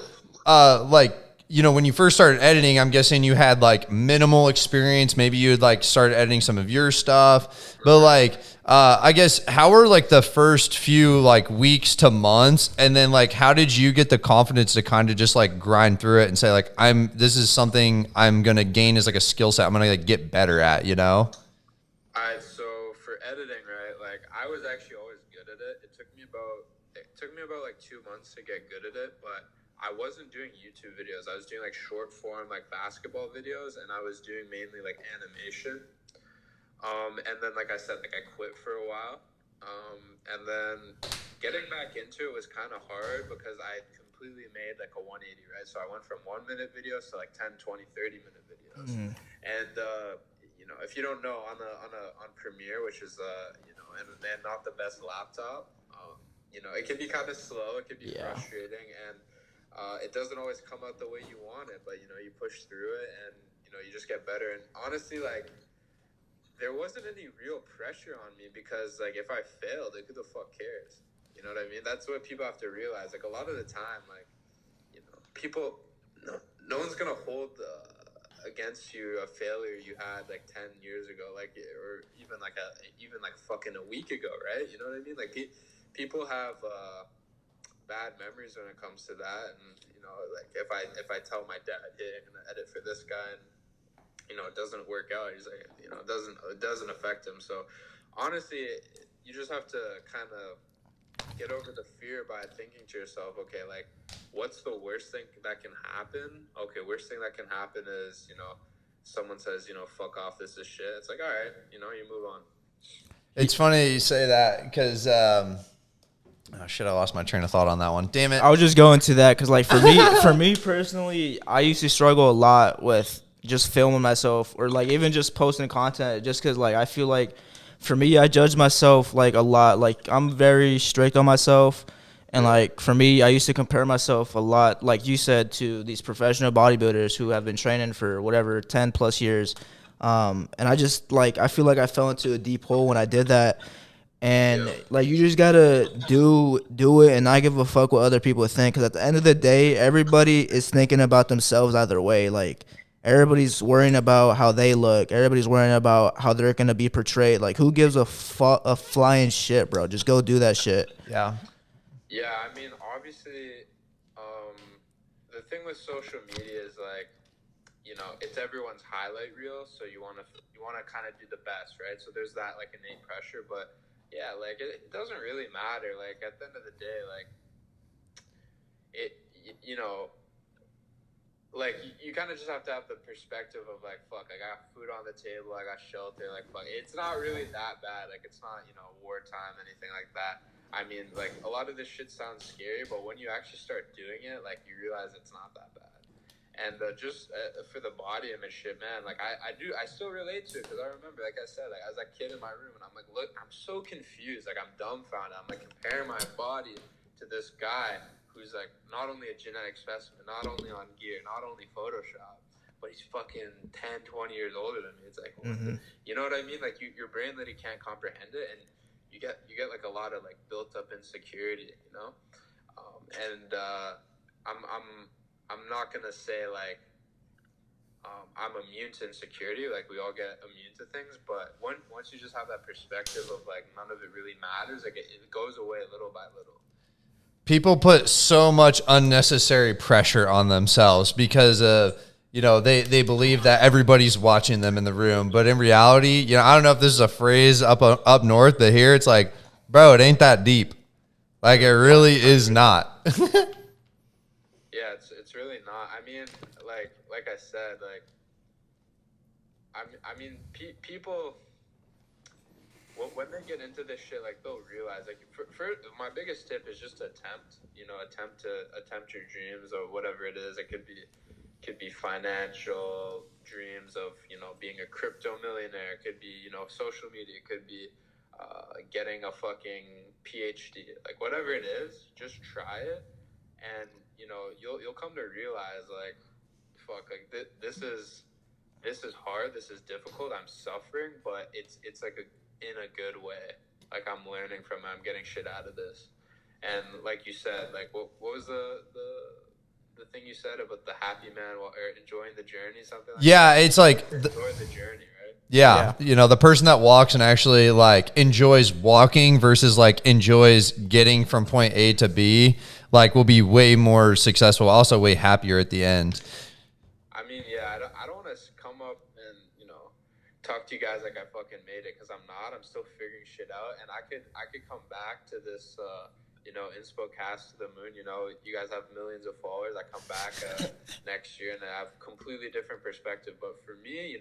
like, you know, when you first started editing, I'm guessing you had like minimal experience. Maybe you had like started editing some of your stuff, but like, I guess how were like the first few like weeks to months, and then like how did you get the confidence to kind of just like grind through it and say like this is something I'm gonna gain as like a skill set I'm gonna like get better at, you know? Alright, so for editing, right, like I was actually always good at it. It took me about like 2 months to get good at it, but I wasn't doing YouTube videos. I was doing like short form like basketball videos, and I was doing mainly like animation. And then, like I said, like I quit for a while. And then getting back into it was kind of hard because I completely made like a 180, right? So I went from 1 minute videos to like 10, 20, 30 minute videos. And, you know, if you don't know on Premiere, which is, you know, and not the best laptop, you know, it can be kind of slow. It can be frustrating, and it doesn't always come out the way you want it, but, you know, you push through it and, you know, you just get better. And honestly, like, there wasn't any real pressure on me because, like, if I failed, like, who the fuck cares? You know what I mean? That's what people have to realize. Like, a lot of the time, like, you know, people, no one's gonna hold against you a failure you had like 10 years ago, like, or even like fucking a week ago, right? You know what I mean? Like, people have bad memories when it comes to that, and you know, like if I tell my dad, hey, I'm gonna edit for this guy, and you know, it doesn't work out. He's like, you know, it doesn't affect him. So honestly, you just have to kind of get over the fear by thinking to yourself, okay, like, what's the worst thing that can happen? Okay, worst thing that can happen is, you know, someone says, you know, fuck off, this is shit. It's like, all right, you know, you move on. It's funny you say that because, oh shit, I lost my train of thought on that one. Damn it. I was just going to that because, like, for me personally, I used to struggle a lot with just filming myself or like even just posting content, just because like I feel like for me, I judge myself like a lot. Like I'm very strict on myself, and like for me, I used to compare myself a lot, like you said, to these professional bodybuilders who have been training for whatever 10 plus years. And I just like I feel like I fell into a deep hole when I did that. And like you just gotta do it and not give a fuck what other people think, because at the end of the day, everybody is thinking about themselves either way. Like everybody's worrying about how they look. Everybody's worrying about how they're gonna be portrayed. Like who gives a flying shit, bro? Just go do that shit. Yeah. Yeah, I mean, obviously, the thing with social media is like, you know, it's everyone's highlight reel, so you wanna kind of do the best, right? So there's that like innate pressure, but yeah, like it doesn't really matter. Like at the end of the day, like you know, like you kind of just have to have the perspective of like, fuck, I got food on the table, I got shelter, like, fuck, it's not really that bad. Like it's not, you know, wartime, anything like that. I mean, like a lot of this shit sounds scary, but when you actually start doing it, like you realize it's not that bad. And just for the body image shit, man, like I still relate to it, because I remember, like I said, like I was that kid in my room and I'm like, look, I'm so confused, like I'm dumbfounded. I'm like comparing my body to this guy who's like not only a genetic specimen, not only on gear, not only Photoshop, but he's fucking 10, 20 years older than me. It's like, you know what I mean? Like your brain literally can't comprehend it, and you get like a lot of like built up insecurity, you know? I'm not gonna say like I'm immune to insecurity. Like we all get immune to things, but once you just have that perspective of like none of it really matters, like it goes away little by little. People put so much unnecessary pressure on themselves because they believe that everybody's watching them in the room, but in reality, I don't know if this is a phrase up north, but here it's like, bro, it ain't that deep. Like, it really is not. Yeah, it's really not. I mean, like I said, like people when they get into this shit, like they'll realize, like, for my biggest tip is just to attempt your dreams or whatever it is. It could be financial dreams of being a crypto millionaire. It could be social media. It could be getting a fucking PhD. Like, whatever it is, just try it, and you'll come to realize, like, fuck, like this is hard. This is difficult. I'm suffering, but it's like in a good way. Like, I'm learning from it. I'm getting shit out of this. And like you said, like what was the thing you said about the happy man while enjoying the journey, something like Yeah, that? it's like Enjoy the journey, right? Yeah, the person that walks and actually like enjoys walking versus like enjoys getting from point A to B, like, will be way more successful, also way happier at the end. I mean, yeah, I don't want to come up and talk to you guys like I fucking made it, because I'm not. I'm still figuring shit out, and I could come back to this InspoCast to the moon. You guys have millions of followers. I come back next year and I have completely different perspective. But for me,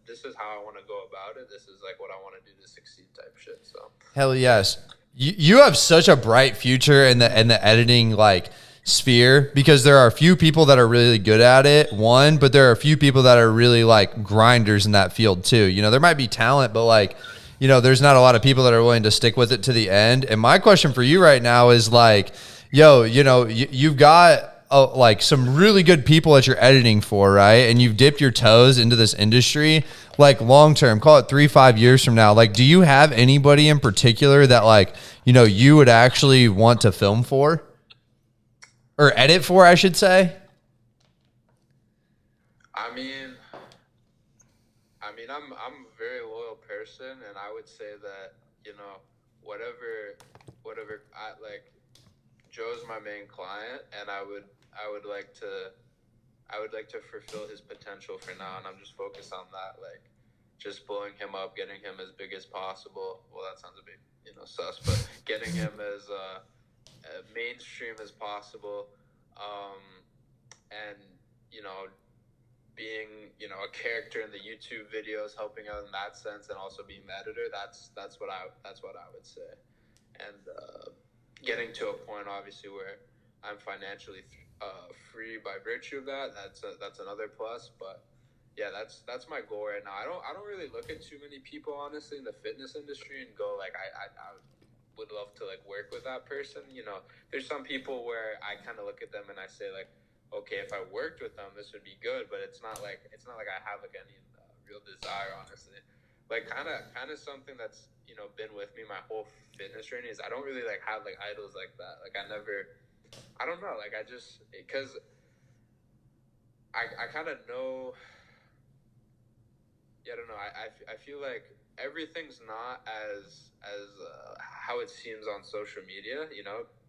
this is how I want to go about it. This is like what I want to do to succeed type shit. So Hell yes, you have such a bright future in the editing like sphere, because there are a few people that are really good at it, but there are a few people that are really like grinders in that field too. There might be talent, but like, there's not a lot of people that are willing to stick with it to the end. And my question for you right now is like, you've got like some really good people that you're editing for, right? And you've dipped your toes into this industry, like long term, call it 3-5 years from now. Like, do you have anybody in particular that like, you would actually want to film for? Or edit for, I should say. I mean, I'm a very loyal person, and I would say that whatever I like, Joe's my main client, and I would like to fulfill his potential for now, and I'm just focused on that, like just blowing him up, getting him as big as possible. Well, that sounds a bit sus, but getting him as mainstream as possible, and being a character in the YouTube videos, helping out in that sense, and also being the editor. That's what I would say, and getting to a point obviously where I'm financially free by virtue of that. That's another plus, but yeah, that's my goal right now. I don't really look at too many people honestly in the fitness industry and go like I would love to like work with that person. There's some people where I kind of look at them and I say like, okay, if I worked with them, this would be good, but it's not like I have like any real desire, honestly. Like kind of something that's been with me my whole fitness journey is I don't really like have like idols like that. Like I don't know, like I just, because I kind of know. Yeah, I don't know. I feel like everything's not as how it seems on social media.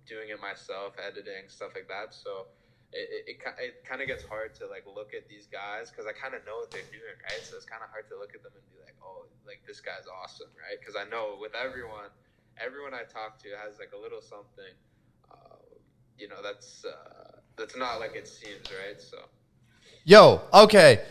Doing it myself, editing, stuff like that. So it kind of gets hard to like look at these guys because I kind of know what they're doing, right? So it's kind of hard to look at them and be like, oh, like this guy's awesome, right? Because I know with everyone I talk to has like a little something, that's not like it seems, right? So. Yo, okay.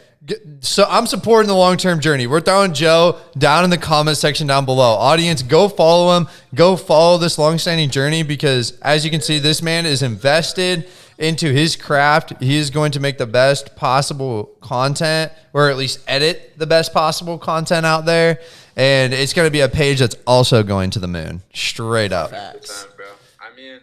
So I'm supporting the long-term journey. We're throwing Joe down in the comment section down below. Audience, go follow him. Go follow this long-standing journey because, as you can see, this man is invested into his craft. He is going to make the best possible content, or at least edit the best possible content out there. And it's going to be a page that's also going to the moon. Straight up. Facts. Bro. I mean,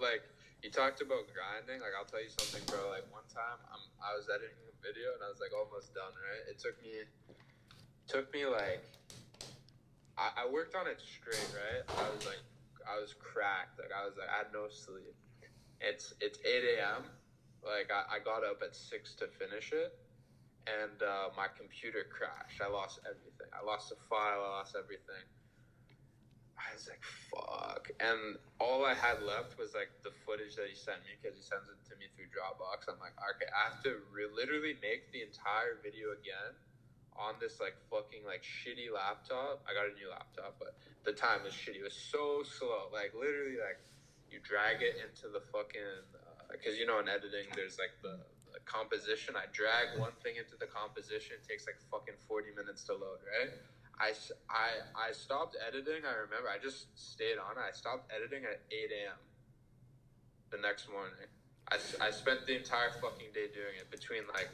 like, you talked about grinding. Like, I'll tell you something, bro. Like, one time I was editing a video and I was like almost done, right? It took me like I worked on it straight, right? I was cracked. Like I had no sleep. It's 8 a.m. Like I got up at 6 to finish it, and my computer crashed. I lost everything. I lost the file. I lost everything. I was like, fuck. And all I had left was like the footage that he sent me, because he sends it to me through Dropbox. I'm like, okay, I have to literally make the entire video again on this like fucking like shitty laptop. I got a new laptop, but the time was shitty. It was so slow. Like literally, like you drag it into the fucking because you know in editing there's like the composition. I drag one thing into the composition. It takes like fucking 40 minutes to load, right? I stopped editing. I remember I just stayed on it. I stopped editing at 8 a.m. the next morning. I spent the entire fucking day doing it, between like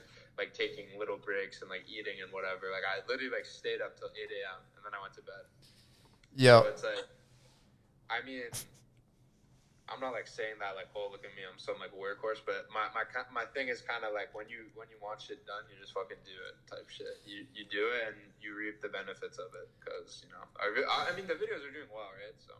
taking little breaks and like eating and whatever. Like I literally like stayed up till 8 a.m. and then I went to bed. Yeah. So it's like, I mean, I'm not like saying that like, oh, look at me, I'm some like workhorse, but my thing is kind of like when you want shit done, you just fucking do it type shit. You do it and you reap the benefits of it, because you know I mean the videos are doing well, right? So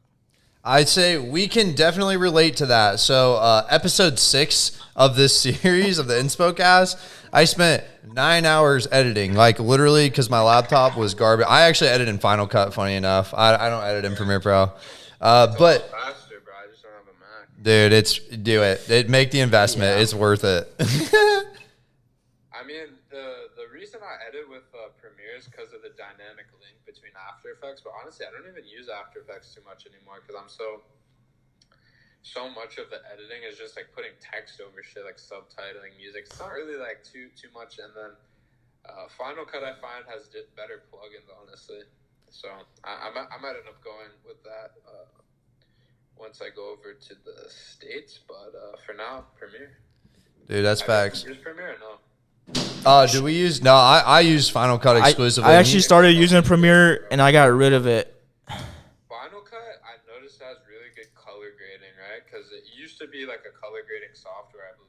I'd say we can definitely relate to that. So episode 6 of this series of the InspoCast, I spent 9 hours editing, like literally, because my laptop was garbage. I actually edit in Final Cut, funny enough. I don't edit in Premiere Pro. But faster, bro. I just don't have a Mac. dude, do it. Make the investment. Yeah. It's worth it. I mean, the reason I edit with Premiere is because of the dynamic link between After Effects. But honestly, I don't even use After Effects too much anymore, because I'm so much of the editing is just like putting text over shit, like subtitling music. It's not really like too much. And then Final Cut, I find, has better plugins, honestly. So I might end up going with that once I go over to the States. But for now, Premiere. Dude, that's facts. Use Premiere or no? Do we use? No, I use Final Cut exclusively. I actually started using Premiere and I got rid of it. Final Cut, I noticed, has really good color grading, right? Because it used to be like a color grading software, I believe.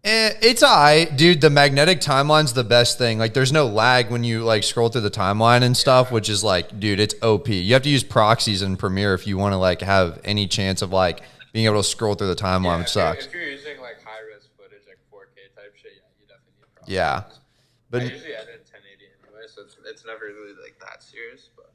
It's alright, dude. The magnetic timeline's the best thing. Like, there's no lag when you like scroll through the timeline and stuff, which is like, dude, it's OP. You have to use proxies in Premiere if you want to like have any chance of like being able to scroll through the timeline, which sucks. If you're using like high res footage, like 4K type shit, yeah, you definitely need proxies. Yeah, but I usually edit in 1080 anyway, so it's never really like that serious, but.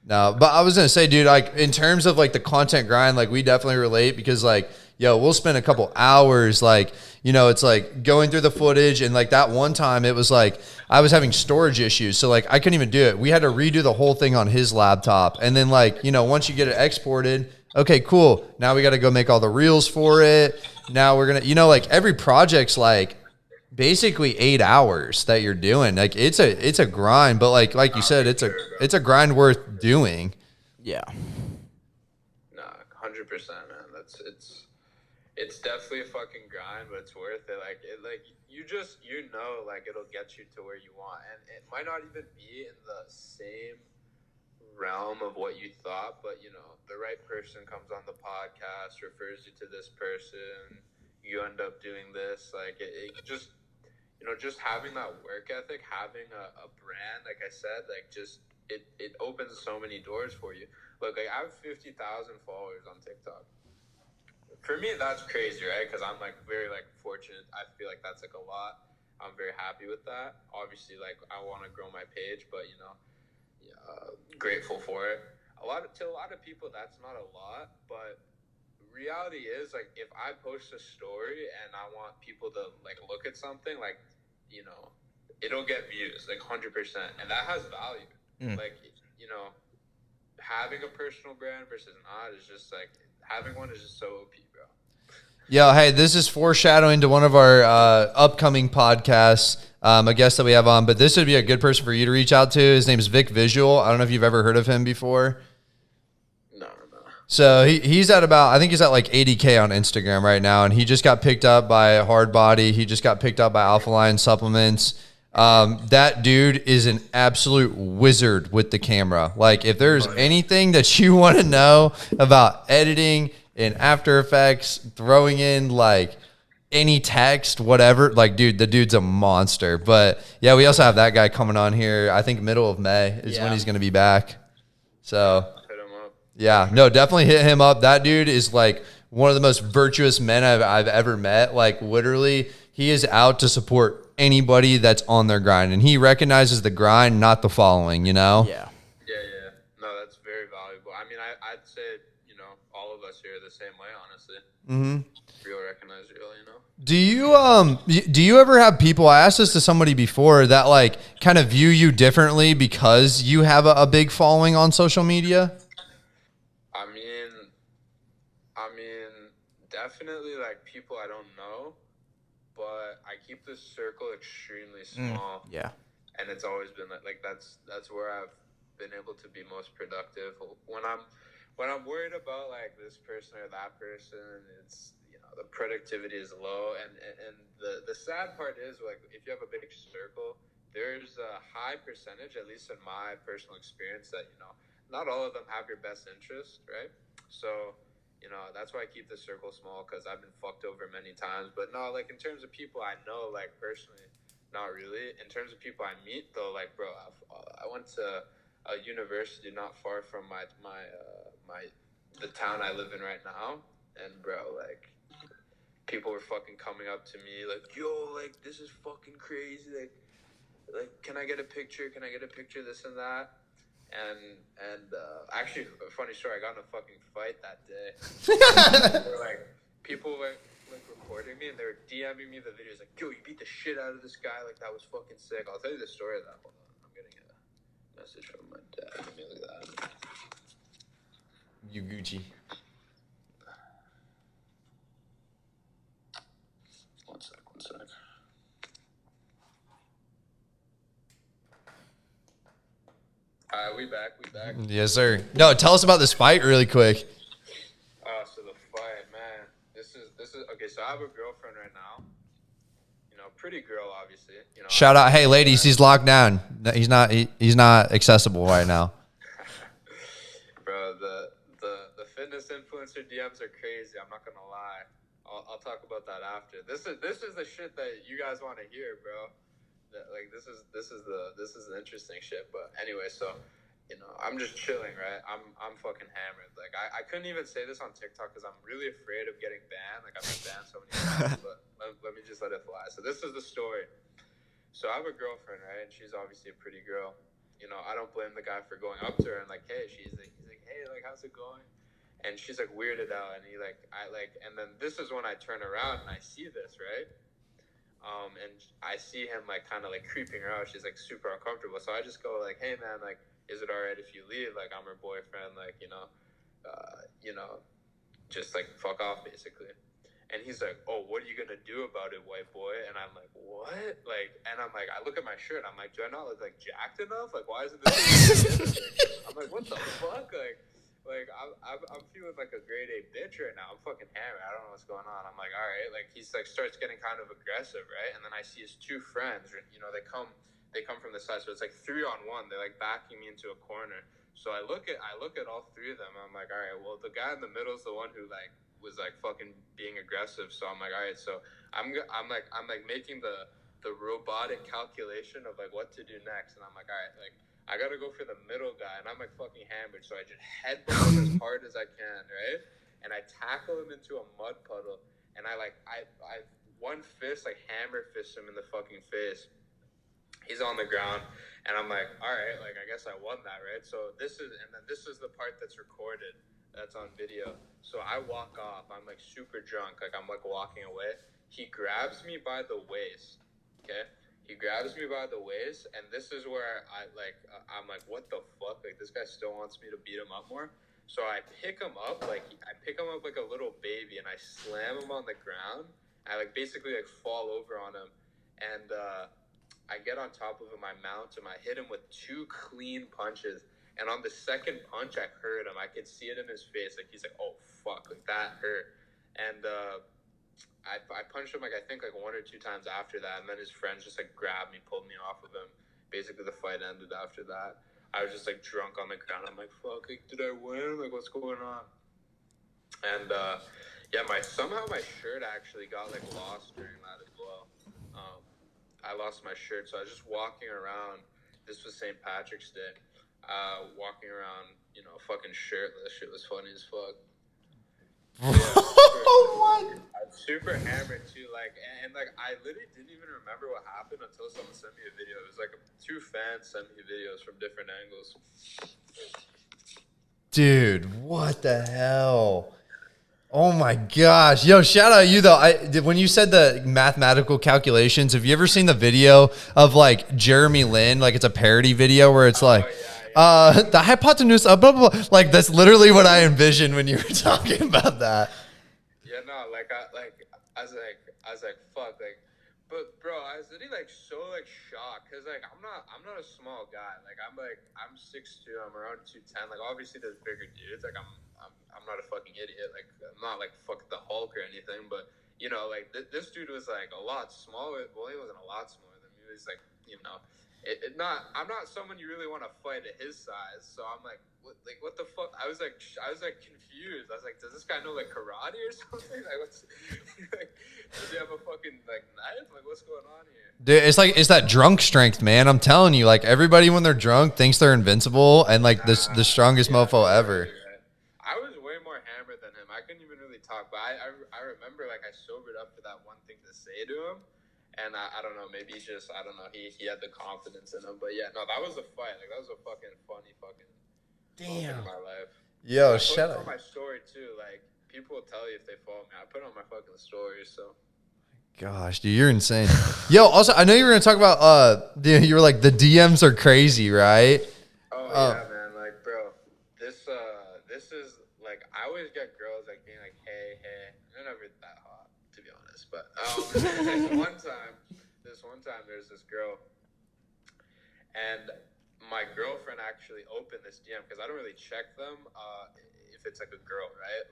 no, but I was gonna say, dude, like in terms of like the content grind, like we definitely relate, because like, yo, we'll spend a couple hours, like, you know, it's like going through the footage, and like that one time it was like I was having storage issues, so like I couldn't even do it. We had to redo the whole thing on his laptop, and then like, you know, once you get it exported, okay, cool. Now we got to go make all the reels for it. Now we're gonna, you know, like every project's like basically 8 hours that you're doing. Like it's a grind, but like you said, it's a grind worth doing. Yeah. No, 100%, man. It's definitely a fucking grind, but it's worth it. Like you know, like it'll get you to where you want, and it might not even be in the same realm of what you thought, but you know, the right person comes on the podcast, refers you to this person, you end up doing this. Like it just, you know, just having that work ethic, having a brand, like I said, like just it opens so many doors for you. Look, like I have 50,000 followers on TikTok. For me, that's crazy, right? Because I'm like very like fortunate. I feel like that's like a lot. I'm very happy with that. Obviously, like I want to grow my page, but you know, grateful for it. To a lot of people, that's not a lot, but reality is like if I post a story and I want people to like look at something, like, you know, it'll get views like 100%, and that has value. Like, you know, having a personal brand versus not is just like having one is just so OP, bro. Yo, hey, this is foreshadowing to one of our upcoming podcasts, a guest that we have on, but this would be a good person for you to reach out to. His name is Vic Visual. I don't know if you've ever heard of him before. No. So he's at about, I think he's at like 80K on Instagram right now, and he just got picked up by Hard Body. He just got picked up by Alpha Lion Supplements. That dude is an absolute wizard with the camera. Like, if there's anything that you want to know about editing in After Effects, throwing in like any text, whatever, like, dude, the dude's a monster. But yeah, we also have that guy coming on here. I think middle of May is when he's going to be back. So Hit him up. yeah, no, definitely hit him up. That dude is like one of the most virtuous men I've ever met. Like, literally, he is out to support anybody that's on their grind, and he recognizes the grind, not the following, you know? Yeah. Yeah. No, that's very valuable. I mean, I say, all of us here are the same way, honestly. Real recognize real, Do you ever have people, I asked this to somebody before, that like kind of view you differently because you have a big following on social media? I mean, definitely like people I don't know, but I keep this circle extremely small. Yeah. And it's always been like that's where I've been able to be most productive. When I'm worried about like this person or that person, it's the productivity is low, and the sad part is like if you have a big circle, there's a high percentage, at least in my personal experience, that not all of them have your best interest, right? So that's why I keep the circle small, because I've been fucked over many times. But no, like in terms of people I know, like personally, not really. In terms of people I meet, though, like, bro, I went to a university not far from the town I live in right now, and bro, like, people were fucking coming up to me like, yo, like, this is fucking crazy, like, can I get a picture? Can I get a picture? This and that. And actually, a funny story, I got in a fucking fight that day. People were like recording me, and they were DMing me the videos like, yo, you beat the shit out of this guy, like that was fucking sick. I'll tell you the story of that. Hold on, I'm getting a message from my dad. Let me look at that. You Gucci. One sec. We back. Yes, sir. No, tell us about this fight really quick. So the fight, man. This is okay. So I have a girlfriend right now. Pretty girl, obviously. Shout out, hey ladies, he's locked down. He's not accessible right now. Bro, the fitness influencer DMs are crazy. I'm not gonna lie. I'll talk about that after. This is the shit that you guys want to hear, bro. This is the interesting shit. But anyway, so I'm just chilling, right? I'm fucking hammered. Like I couldn't even say this on TikTok because I'm really afraid of getting banned. Like I've been banned so many times, but let me just let it fly. So this is the story. So I have a girlfriend, right? And she's obviously a pretty girl. I don't blame the guy for going up to her and like, hey, he's like, hey, like, how's it going? And she's like weirded out, and and then this is when I turn around and I see this, right? And I see him like kind of like creeping her out. She's like super uncomfortable. So I just go like, hey man, like, is it all right if you leave? Like, I'm her boyfriend, like, just like fuck off basically. And he's like, oh, what are you gonna do about it, white boy? And I'm like, what? Like, and I'm like, I look at my shirt, I'm like, do I not look like jacked enough? Like, why isn't this? I'm like, what the fuck? Like I'm feeling like a grade A bitch right now. I'm fucking hammered. I don't know what's going on. I'm like, all right. Like, he's like starts getting kind of aggressive, right? And then I see his two friends. They come from the side, so it's like 3-on-1. They're like backing me into a corner. So I look at all three of them. And I'm like, all right. Well, the guy in the middle is the one who like was like fucking being aggressive. So I'm like, all right. So I'm making the robotic calculation of like what to do next. And I'm like, all right, like, I gotta go for the middle guy, and I'm like fucking hammered, so I just headbutt him as hard as I can, right? And I tackle him into a mud puddle, and I one fist, like hammer fist him in the fucking face. He's on the ground, and I'm like, all right, like, I guess I won that, right? So this is the part that's recorded, that's on video. So I walk off, I'm like super drunk, like I'm like walking away. He grabs me by the waist, okay? He grabs me by the waist, and this is where I'm like, what the fuck? Like, this guy still wants me to beat him up more. So I pick him up like a little baby, and I slam him on the ground. I like basically like fall over on him, and I get on top of him. I mount him. I hit him with 2 clean punches, and on the second punch, I hurt him. I could see it in his face. Like, he's like, oh fuck, like that hurt, and I punched him like I think like 1 or 2 times after that, and then his friends just like grabbed me, pulled me off of him. Basically, the fight ended after that. I was just like drunk on the ground. I'm like, fuck, like, did I win? Like, what's going on? And yeah, somehow my shirt actually got like lost during that as well. I lost my shirt, so I was just walking around. This was St. Patrick's Day. Walking around, fucking shirtless. Shit was funny as fuck. Yeah, I'm super hammered too, like, and like I literally didn't even remember what happened until someone sent me a video. It was like 2 fans sent me videos from different angles. Dude, what the hell? Oh my gosh. Yo, shout out you though. When you said the mathematical calculations, have you ever seen the video of like Jeremy Lin? Like it's a parody video where it's like, the hypotenuse of blah, blah, blah. Like that's literally what I envisioned when you were talking about that. Yeah, no, I was like, fuck, like, but bro, I was really like so like shocked because like I'm not a small guy. Like I'm 6'2", I'm around 210. Like obviously there's bigger dudes. Like I'm not a fucking idiot. Like I'm not like fuck the Hulk or anything. But you know, like this dude was like a lot smaller. Well, he wasn't a lot smaller than me. He was like, you know, I'm not someone you really want to fight at his size. So I'm like, what the fuck? I was like confused. I was like, does this guy know like karate or something? Like, like, does he have a fucking like knife? Like, what's going on here? Dude, it's that drunk strength, man. I'm telling you, like everybody when they're drunk thinks they're invincible and like the strongest mofo ever. Right. I was way more hammered than him. I couldn't even really talk, but I remember like I sobered up for that one thing to say to him. And I don't know, maybe I don't know, he had the confidence in him. But yeah, no, that was a fight. Like, that was a fucking funny moment in my life. Yo, I shut put it up. on my story, too. Like, people will tell you if they follow me. I put it on my fucking story, so. Gosh, dude, you're insane. Yo, also, I know you were going to talk about, you were like, the DMs are crazy, right? Oh, yeah, man. Like, bro, this is, like, I always get girls, like, being like, hey. They're never that hot, to be honest. But, this one time, there's this girl, and my girlfriend actually opened this DM, because I don't really check them, if it's like a girl, right?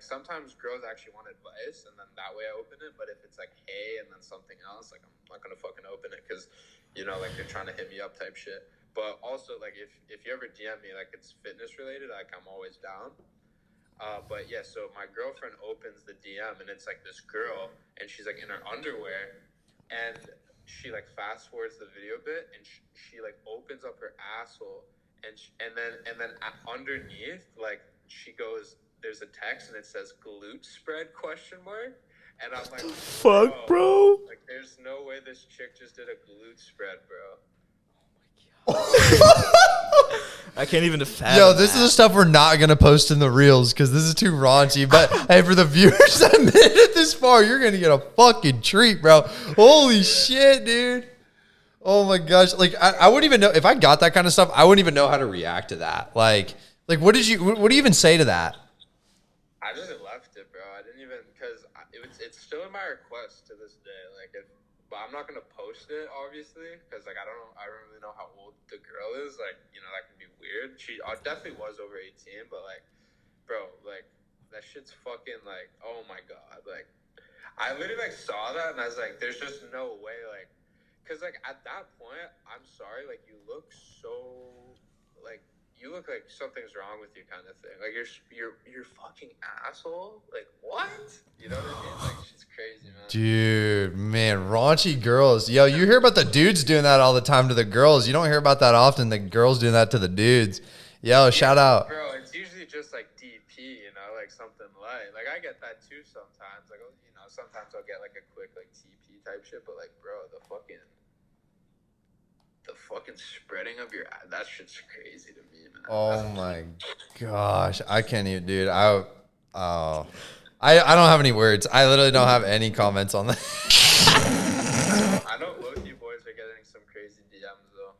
Sometimes girls actually want advice, and then that way I open it. But if it's like hey and then something else, like I'm not gonna fucking open it because, you know, like they're trying to hit me up type shit. But also like if you ever DM me like it's fitness related, like I'm always down. But yeah, so my girlfriend opens the DM and it's like this girl and she's like in her underwear, and she like fast forwards the video bit and she like opens up her asshole. And then underneath, like she goes, there's a text and it says glute spread ? And I'm like, Fuck, bro. Like, there's no way this chick just did a glute spread, bro. I can't even fathom. Yo, this is the stuff we're not gonna post in the reels because this is too raunchy. But hey, for the viewers that made it this far, you're gonna get a fucking treat, bro. Holy shit, dude. Oh my gosh. Like I wouldn't even know if I got that kind of stuff. I wouldn't even know how to react to that. Like what do you even say to that? I just left it, bro. I didn't even, because it's still in my request to this day. Like, but I'm not gonna post it, obviously, because like I don't really know how old the girl is. Like, you know, that can be weird. She definitely was over 18, but like, bro, like that shit's fucking like, oh my god. Like, I literally like saw that and I was like, there's just no way, like, because like at that point, I'm sorry, like you look so like. You look like something's wrong with you, kind of thing. Like you're fucking asshole. Like what? You know what I mean? Like she's crazy, man. Dude, man, raunchy girls. Yo, you hear about the dudes doing that all the time to the girls. You don't hear about that often. The girls doing that to the dudes. Yo, shout out. Bro, it's usually just like DP, you know, like something light. Like I get that too sometimes. Like, you know, sometimes I'll get like a quick like TP type shit. But like, bro, the fucking spreading of your that shit's crazy to me, man. Oh my gosh, I can't even, dude. I don't have any words. I literally don't have any comments on that. I know both you boys are getting some crazy DMs though,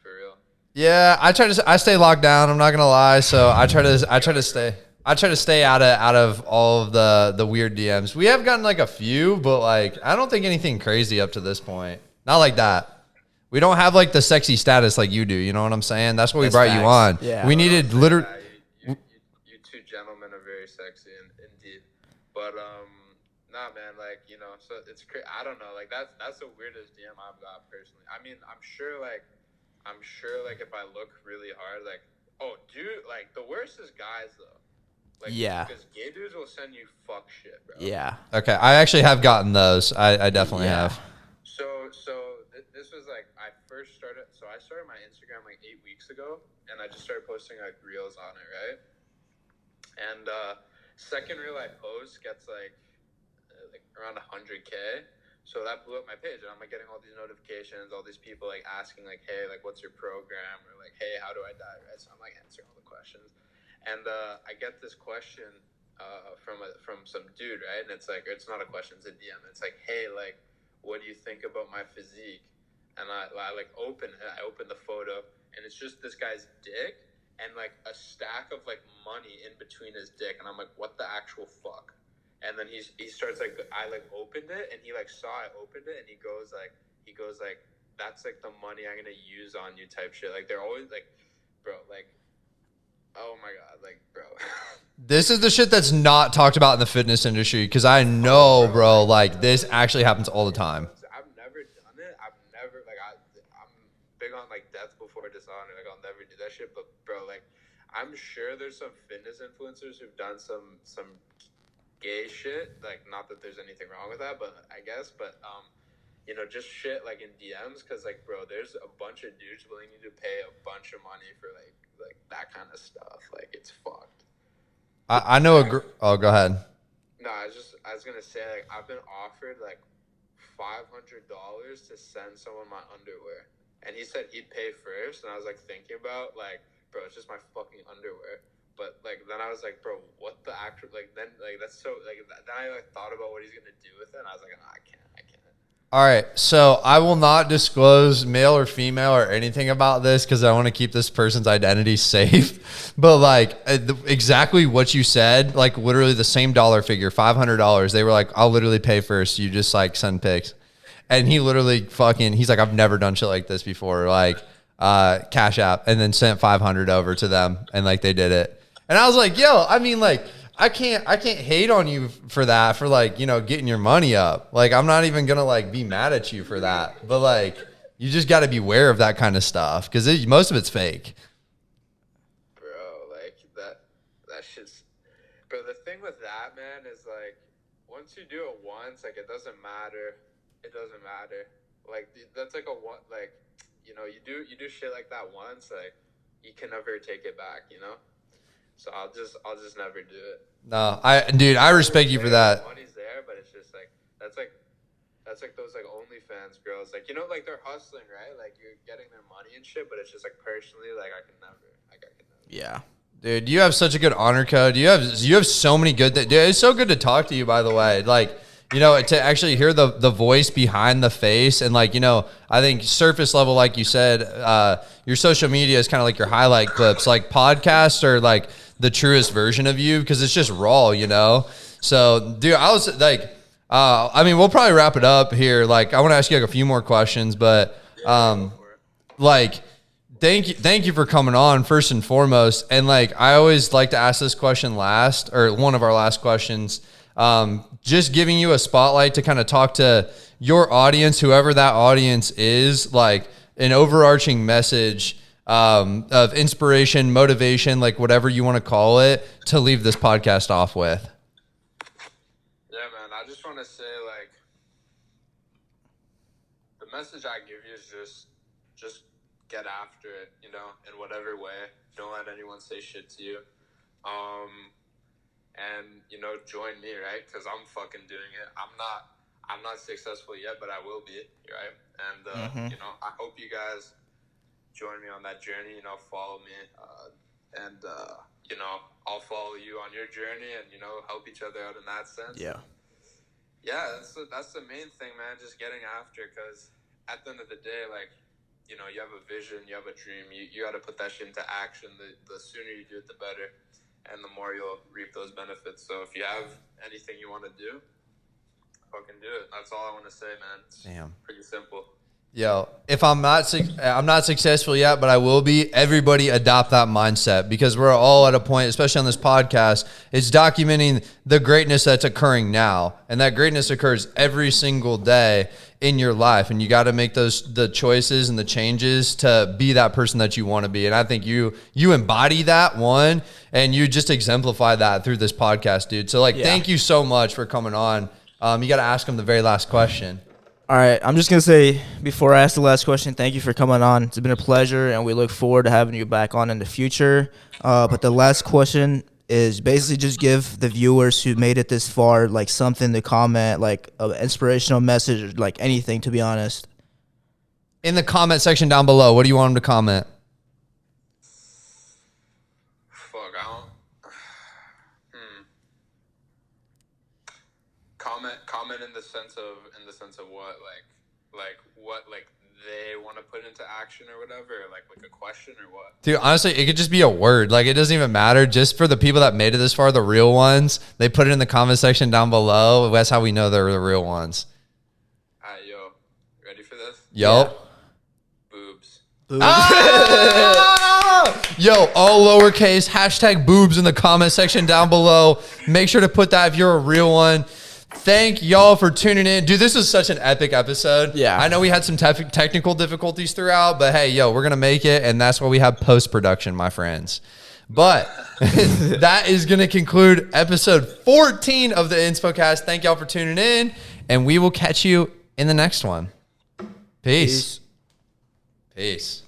for real. Yeah, I stay locked down. I'm not gonna lie. So I try to stay out of all of the weird DMs. We have gotten like a few, but like I don't think anything crazy up to this point. Not like that. We don't have like the sexy status like you do. You know what I'm saying? That's what we brought you on. Yeah. We needed literally. You two gentlemen are very sexy indeed. But nah, man, like, you know, so it's crazy. I don't know, like that's the weirdest DM I've got personally. I mean, I'm sure like if I look really hard, like, oh, dude, like the worst is guys though. Like, yeah. Because gay dudes will send you fuck shit, bro. Yeah. Okay, I actually have gotten those. I definitely have. So this was like I started my Instagram like 8 weeks ago, and I just started posting like reels on it, right? And second reel I post gets like around 100K, So that blew up my page, and I'm like getting all these notifications, all these people like asking like, hey, like what's your program, or like, hey, how do I diet, right? So I'm like answering all the questions, and I get this question from some dude, right? And it's like, it's not a question, it's a DM. It's like, hey, like, what do you think about my physique? And I like open it. I open the photo, and it's just this guy's dick and like a stack of like money in between his dick, and I'm like, what the actual fuck? And then he starts like, I like opened it, and he like saw I opened it, and he goes like that's like the money I'm gonna use on you type shit. Like they're always like, bro, like, oh my god, like, bro. This is the shit that's not talked about in the fitness industry, because I know, bro, like this actually happens all the time. I've never done it. I've never like I'm big on like death before dishonor. Like I'll never do that shit. But bro, like I'm sure there's some fitness influencers who've done some gay shit. Like, not that there's anything wrong with that, but I guess. But you know, just shit like in DMs, because like, bro, there's a bunch of dudes willing to pay a bunch of money for like that kind of stuff. Like, it's fucked. I know oh, go ahead. No, I was gonna say, like, I've been offered like $500 to send someone my underwear, and he said he'd pay first, and I was like thinking about like, bro, it's just my fucking underwear. But like then I was like, bro, what the actual like then like that's so like then I like thought about what he's gonna do with it, and I was like, no, I can't. All right, so I will not disclose male or female or anything about this because I want to keep this person's identity safe. But like exactly what you said, like literally the same dollar figure, $500. They were like, I'll literally pay first. You just like send pics, and he literally he's like, I've never done shit like this before. Like Cash App, and then sent 500 over to them, and like they did it. And I was like, yo, I mean, like, I can't hate on you for that, for like, you know, getting your money up. Like, I'm not even gonna like be mad at you for that. But like, you just got to be aware of that kind of stuff, because most of it's fake. Bro, like that shit's. Bro, the thing with that, man, is like, once you do it once, like it doesn't matter. It doesn't matter. Like that's like like, you know, you do shit like that once, like you can never take it back, you know. So I'll just never do it. No, I respect you for that. Money's there, but it's just like that's like those like OnlyFans girls, like, you know, like they're hustling, right? Like you're getting their money and shit, but it's just like personally, like I can never. Yeah. Dude, you have such a good honor code. You have so many good dude, it's so good to talk to you, by the way. Like, you know, to actually hear the voice behind the face, and like, you know, I think surface level, like you said, your social media is kind of like your highlight clips. Like podcasts are like the truest version of you, because it's just raw, you know? So, dude, I was like, I mean, we'll probably wrap it up here. Like, I want to ask you like a few more questions, but like, thank you for coming on first and foremost. And like, I always like to ask this question last, or one of our last questions. Just giving you a spotlight to kind of talk to your audience, whoever that audience is, like an overarching message of inspiration, motivation, like whatever you want to call it, to leave this podcast off with. Yeah, man, I just want to say, like, the message I give you is just get after it, you know, in whatever way. Don't let anyone say shit to you. And, you know, join me, right? Because I'm fucking doing it. I'm not successful yet, but I will be, right? And, you know, I hope you guys join me on that journey, you know, follow me. And you know, I'll follow you on your journey, and, you know, help each other out in that sense. Yeah. Yeah, that's the main thing, man, just getting after, because at the end of the day, like, you know, you have a vision, you have a dream, you got to put that shit into action. The sooner you do it, the better. And the more you'll reap those benefits. So if you have anything you want to do, fucking do it. That's all I want to say, man. It's pretty simple. Yo, if I'm not successful yet, but I will be, everybody adopt that mindset, because we're all at a point, especially on this podcast, it's documenting the greatness that's occurring now. And that greatness occurs every single day in your life. And you got to make the choices and the changes to be that person that you want to be. And I think you embody that one, and you just exemplify that through this podcast, dude. So like, Thank you so much for coming on. You got to ask them the very last question. All right, I'm just going to say, before I ask the last question, thank you for coming on. It's been a pleasure, and we look forward to having you back on in the future. But the last question is basically just give the viewers who made it this far like something to comment, like an inspirational message, or like anything, to be honest. In the comment section down below, what do you want them to comment? Fuck, I don't. Comment in the sense of what, like what, like they want to put into action or whatever, like a question or what? Dude, honestly, it could just be a word. Like, it doesn't even matter. Just for the people that made it this far, the real ones, they put it in the comment section down below. That's how we know they're the real ones. All right, yo, ready for this? Yup. Boobs. Ah! Yo, all lowercase, hashtag boobs in the comment section down below. Make sure to put that if you're a real one. Thank y'all for tuning in. Dude, this was such an epic episode. Yeah. I know we had some technical difficulties throughout, but hey, yo, we're going to make it, and that's why we have post-production, my friends. But that is going to conclude episode 14 of the InspoCast. Thank y'all for tuning in, and we will catch you in the next one. Peace. Peace.